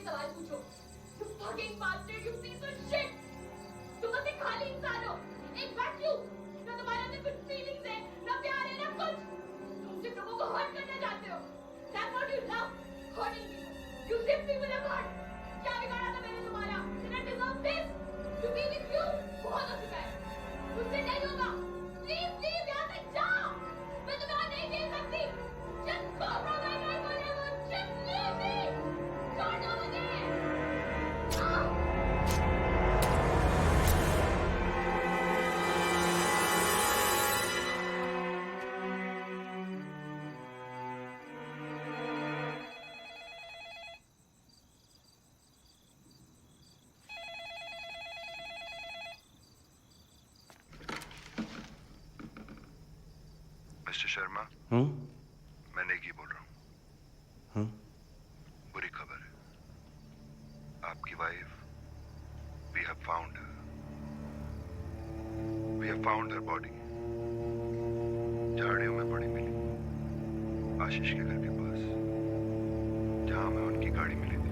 सवाल पूछो। You fucking bastard, you piece of shit! तुम बस एक खाली इंसान हो, एक वैक्यूम। ना तुम्हारे अंदर कुछ फीलिंग्स है, ना प्यार है, ना कुछ। तुम सिर्फ लोगों को हर्ट करना चाहते हो। That's what you love, hurting people. You rip people apart. क्या बिगाड़ा था मैंने तुम्हारा? Did I deserve this? To be with you, बहुत हो चुका है। मुझसे नहीं होगा। Please leave यहाँ से जाओ। मैं तुम्हें और नहीं देख सकती। Just go from my life forever. Just leave me. Don't do it again. Mister Sharma, मैं नेगी बोल रहा हूँ। बुरी खबर है, आपकी wife, we have found her body झाड़ियों में पड़ी मिली, आशीष के घर के पास, जहाँ में उनकी गाड़ी मिली थी।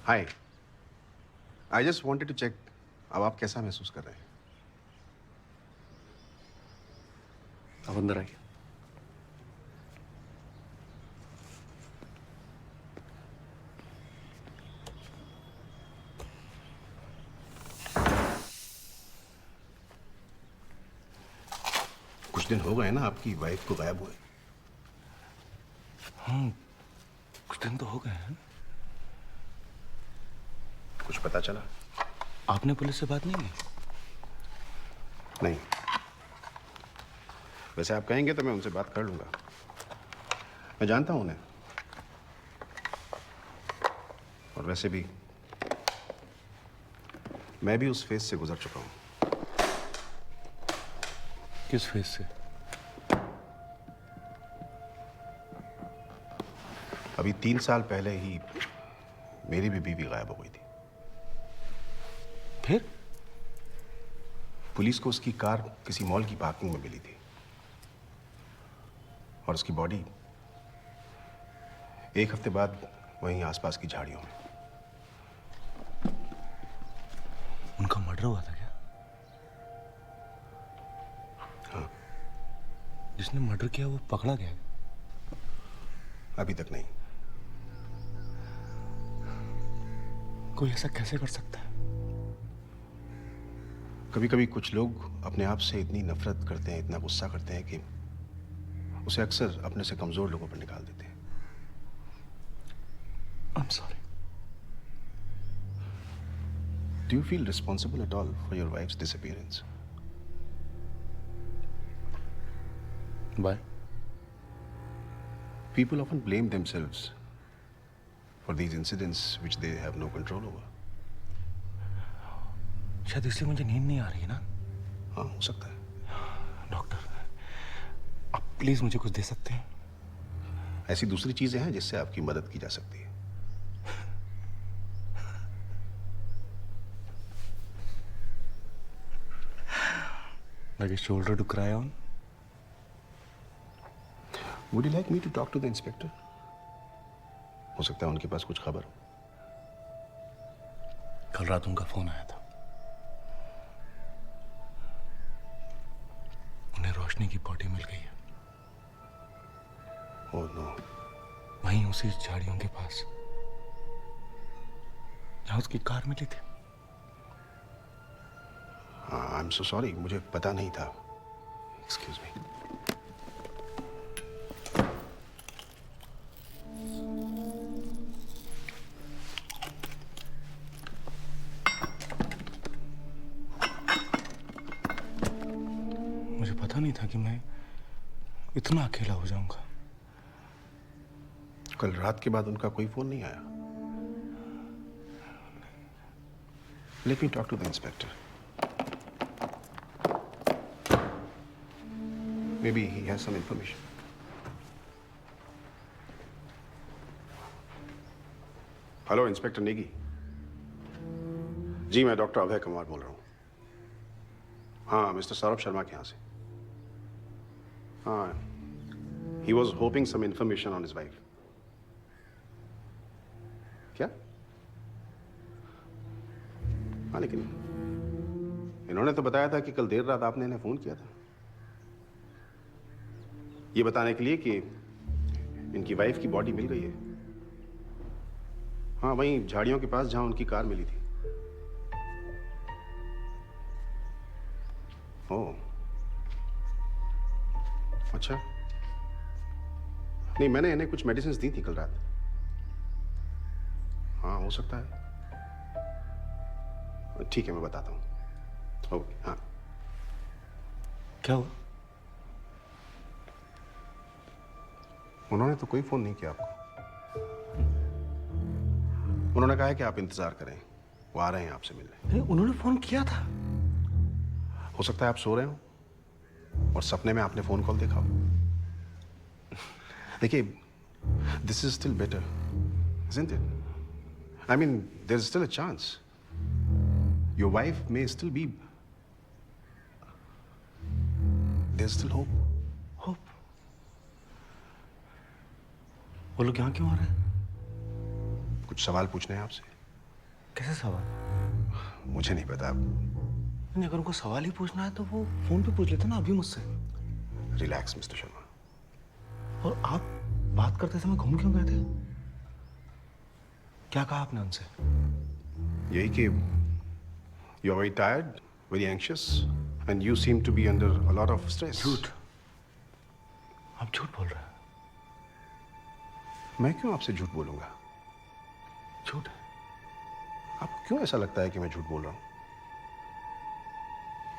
Hi, I just wanted to check, अब आप कैसा महसूस कर रहे हैं? अब अंदर आइए। कुछ दिन हो गए ना आपकी वाइफ को गायब हुए। हाँ, कुछ दिन तो हो गए हैं। कुछ पता चला? आपने पुलिस से बात नहीं की? नहीं। वैसे आप कहेंगे तो मैं उनसे बात कर लूंगा। मैं जानता हूं उन्हें। और वैसे भी मैं भी उस फेज से गुजर चुका हूं। किस फेज से? अभी 3 साल पहले ही मेरी भी बीवी गायब हो गई थी। फिर? पुलिस को उसकी कार किसी मॉल की पार्किंग में मिली थी और उसकी बॉडी 1 हफ्ते बाद वहीं आसपास की झाड़ियों में। उनका मर्डर हुआ था क्या? हाँ। जिसने मर्डर किया वो पकड़ा गया? अभी तक नहीं। कोई ऐसा कैसे कर सकता है? कभी कभी कुछ लोग अपने आप से इतनी नफरत करते हैं, इतना गुस्सा करते हैं कि उसे अक्सर अपने से कमजोर लोगों पर निकाल देते हैं। I'm sorry. Do you feel responsible at all for your wife's disappearance? Why? People often blame themselves for these incidents which they have no control over. शायद इसलिए मुझे नींद नहीं आ रही है ना? हाँ, हो सकता है। डॉक्टर, आप प्लीज मुझे कुछ दे सकते हैं? ऐसी दूसरी चीजें हैं जिससे आपकी मदद की जा सकती है। Like a shoulder to cry on? Would you like me to talk to the inspector? हो सकता है उनके पास कुछ खबर हो। कल रात उनका फोन आया था। उन्हें रोशनी की बॉडी मिल गई है। Oh no. वहीं उसी झाड़ियों के पास जहां उसकी कार मिली थी। आई एम सो सॉरी, मुझे पता नहीं था। Excuse me. मुझे पता नहीं था कि मैं इतना अकेला हो जाऊंगा। कल रात के बाद उनका कोई फोन नहीं आया। Let me talk to the inspector. Maybe he has some information. Hello inspector Negi. जी मैं डॉक्टर अभय कुमार बोल रहा हूँ। हाँ, मिस्टर सौरभ शर्मा के यहाँ से। हाँ, he was hoping some information on his wife. क्या? हाँ, लेकिन इन्होंने तो बताया था कि कल देर रात आपने इन्हें फोन किया था, ये बताने के लिए कि इनकी वाइफ की बॉडी मिल गई है। हाँ, वहीं झाड़ियों के पास जहां उनकी कार मिली थी। ओह, अच्छा। नहीं, मैंने इन्हें कुछ मेडिसिन दी थी कल रात। हाँ, हो सकता है। ठीक है, मैं बताता हूँ। ओके, हाँ। क्या हुआ? उन्होंने तो कोई फोन नहीं किया आपको। उन्होंने कहा है कि आप इंतजार करें, वो आ रहे हैं आपसे मिलने। नहीं, उन्होंने फोन किया था। हो सकता है आप सो रहे हो और सपने में आपने फोन कॉल देखा हो। देखिए, this is still better, isn't it? I mean, there's still a chance. Your wife may still be. There's still hope. Hope? वो लोग यहाँ क्यों आ रहे हैं? कुछ सवाल पूछने हैं आपसे। कैसे सवाल? मुझे नहीं पता। नहीं, अगर उनको सवाल ही पूछना है तो वो फोन पे पूछ लेते ना अभी मुझसे। Relax mister Sharma. और आप बात करते समय घूम क्यों गए थे? क्या कहा आपने उनसे? यही कि you're very tired, very anxious, and you seem to be under a lot of stress. झूठ। आप झूठ बोल रहे हैं। मैं क्यों आपसे झूठ बोलूंगा? झूठ? आपको क्यों ऐसा लगता है कि मैं झूठ बोल रहा हूं?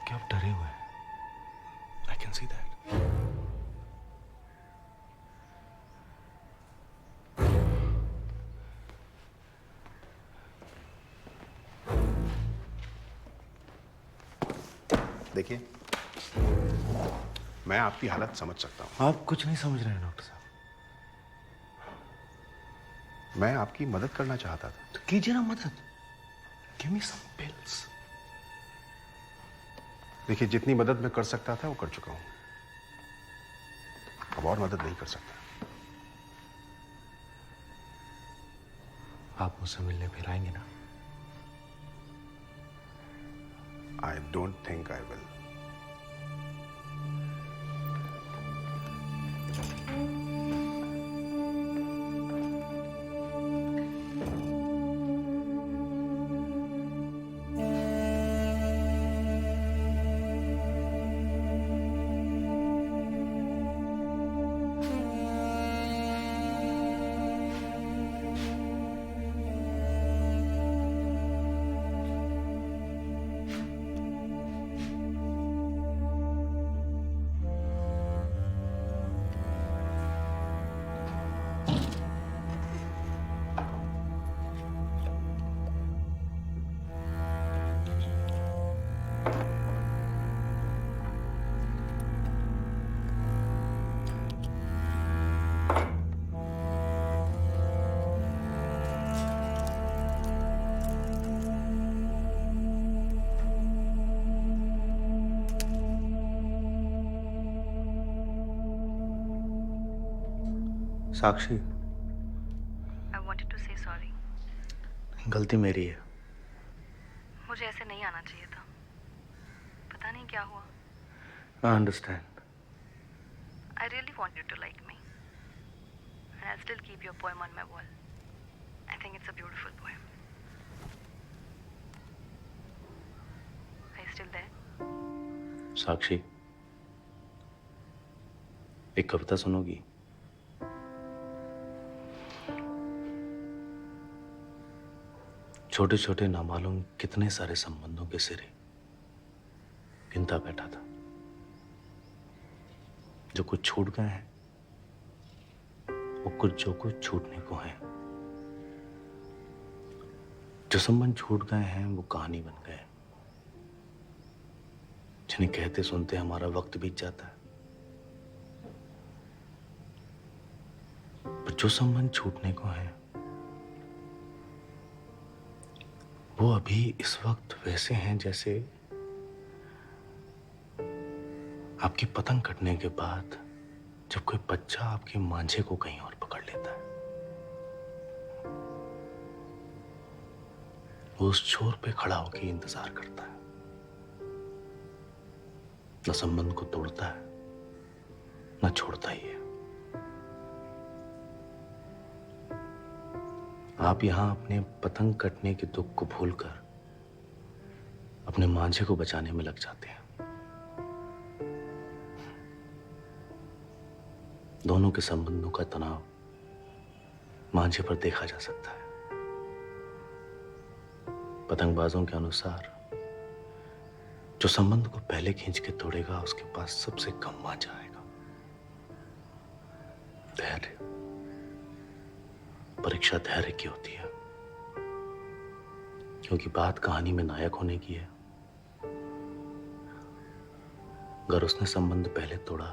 क्या आप डरे हुए हैं? I can see that. देखिए, मैं आपकी हालत समझ सकता हूं। आप कुछ नहीं समझ रहे हैं डॉक्टर साहब। मैं आपकी मदद करना चाहता था। तो कीजिए ना मदद। गिव मी सम पिल्स। देखिए, जितनी मदद मैं कर सकता था वो कर चुका हूं। अब और मदद नहीं कर सकता। आप मुझसे मिलने फिर आएंगे ना? I don't think I will. Sakshi, I wanted to say sorry. गलती मेरी है। मुझे ऐसे नहीं आना चाहिए था। पता नहीं क्या हुआ। I understand. I really want you to like me. And I'll still keep your poem on my wall. I think it's a beautiful poem. Are you still there? साक्षी, एक कविता सुनोगी? छोटे छोटे नामालूम कितने सारे संबंधों के सिरे गिनता बैठा था। जो कुछ छूट गए हैं वो कुछ जो कुछ छूटने को है। जो संबंध छूट गए हैं वो कहानी बन गए, जिन्हें कहते सुनते हमारा वक्त बीत जाता है। पर जो संबंध छूटने को है वो अभी इस वक्त वैसे हैं जैसे आपकी पतंग कटने के बाद जब कोई बच्चा आपके मांझे को कहीं और पकड़ लेता है। वो उस छोर पे खड़ा होकर इंतजार करता है, न संबंध को तोड़ता है न छोड़ता ही है। आप यहां अपने पतंग कटने के दुख को भूलकर अपने मांझे को बचाने में लग जाते हैं। दोनों के संबंधों का तनाव मांझे पर देखा जा सकता है। पतंगबाजों के अनुसार जो संबंध को पहले खींच के तोड़ेगा उसके पास सबसे कम मांझा आएगा। धैर्य, परीक्षा धैर्य की होती है, क्योंकि बात कहानी में नायक होने की है। अगर उसने संबंध पहले तोड़ा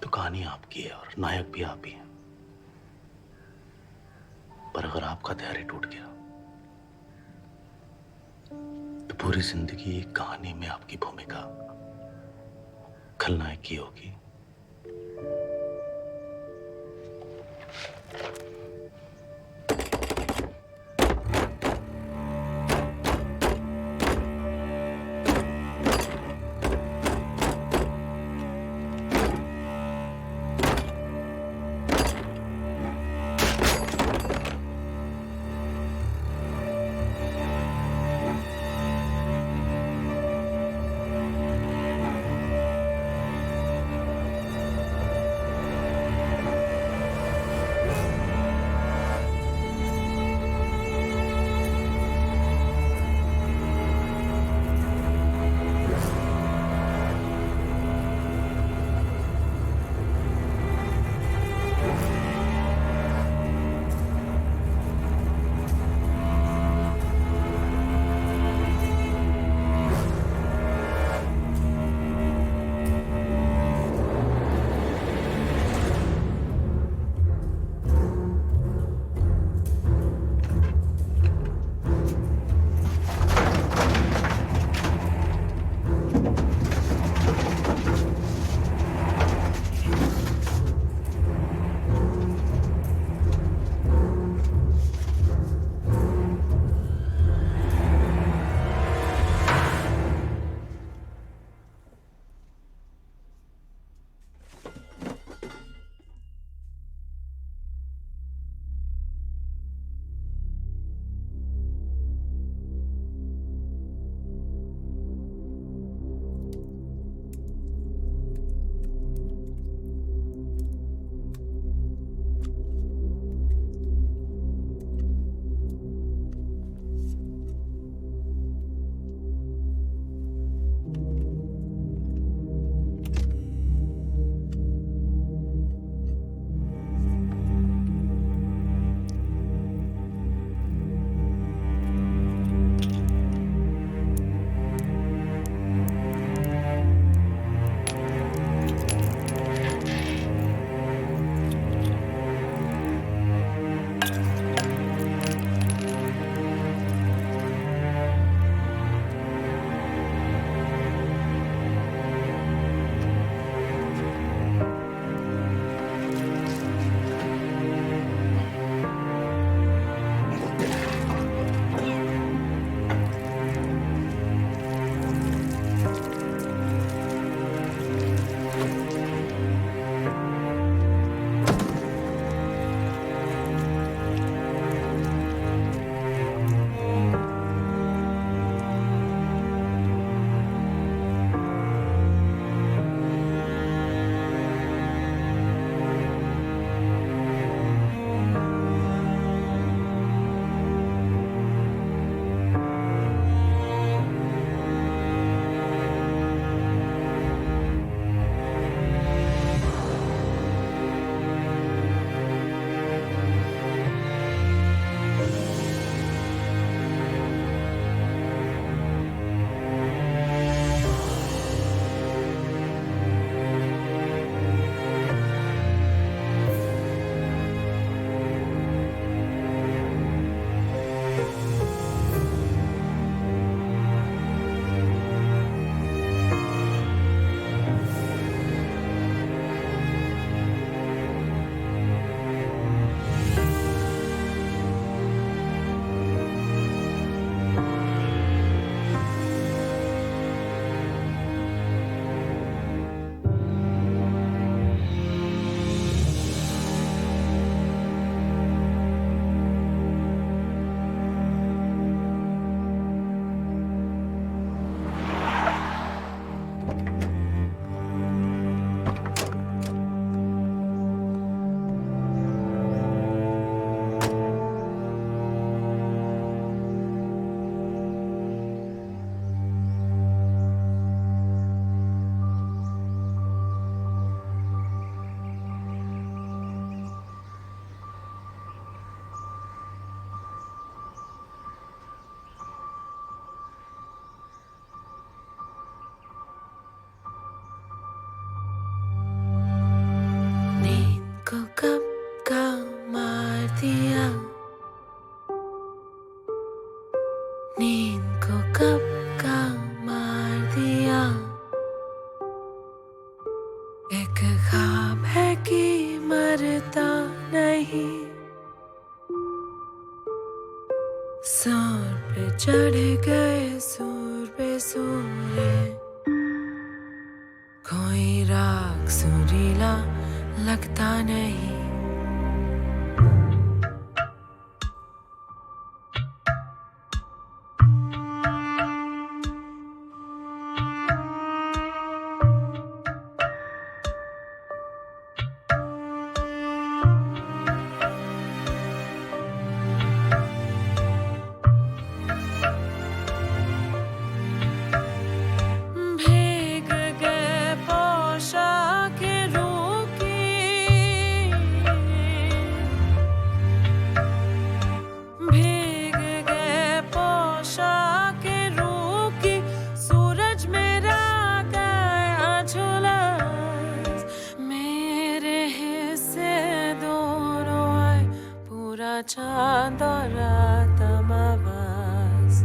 तो कहानी आपकी है और नायक भी आप ही हैं। पर अगर आपका धैर्य टूट गया तो पूरी जिंदगी एक कहानी में आपकी भूमिका खलनायक की होगी। दिया, नींद को कब का मार दिया। एक ख्वाब है कि मरता नहीं, सूर पे चढ़ गए सूर पे सूरे, कोई राग सुरीला लगता नहीं। भीग गए पोशाक रूकी, भीग गए पोशाक रूकी, सूरज मेरा गया झुलस, मेरे हिस्से दोनों आए, पूरा चांद और रात अमावस,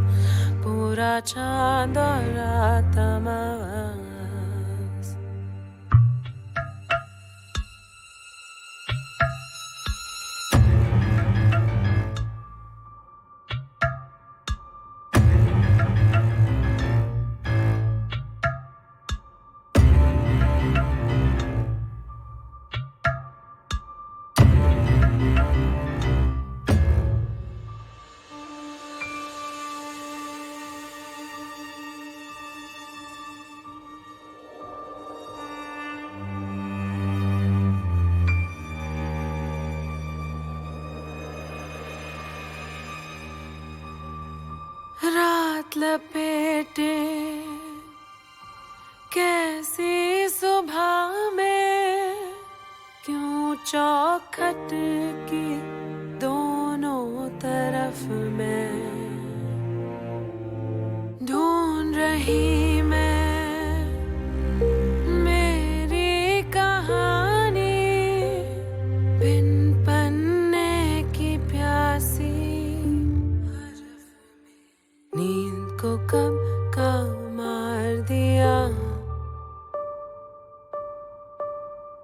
पूरा चांद और रात अमावस। रात लपेटे कैसी सुबह में, क्यों चौखट की दोनों तरफ में, ढूंढ रही मैं मेरी कहानी, बिन पन्ने की प्यासी, नींद को कब का मार दिया,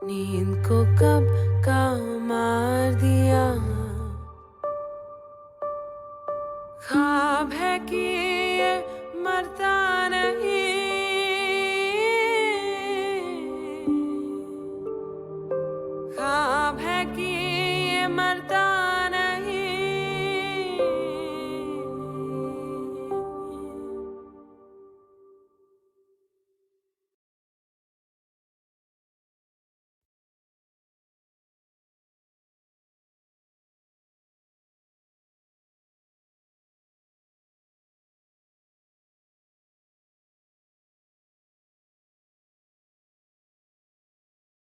नींद को कब का मार दिया। ख्वाब है कि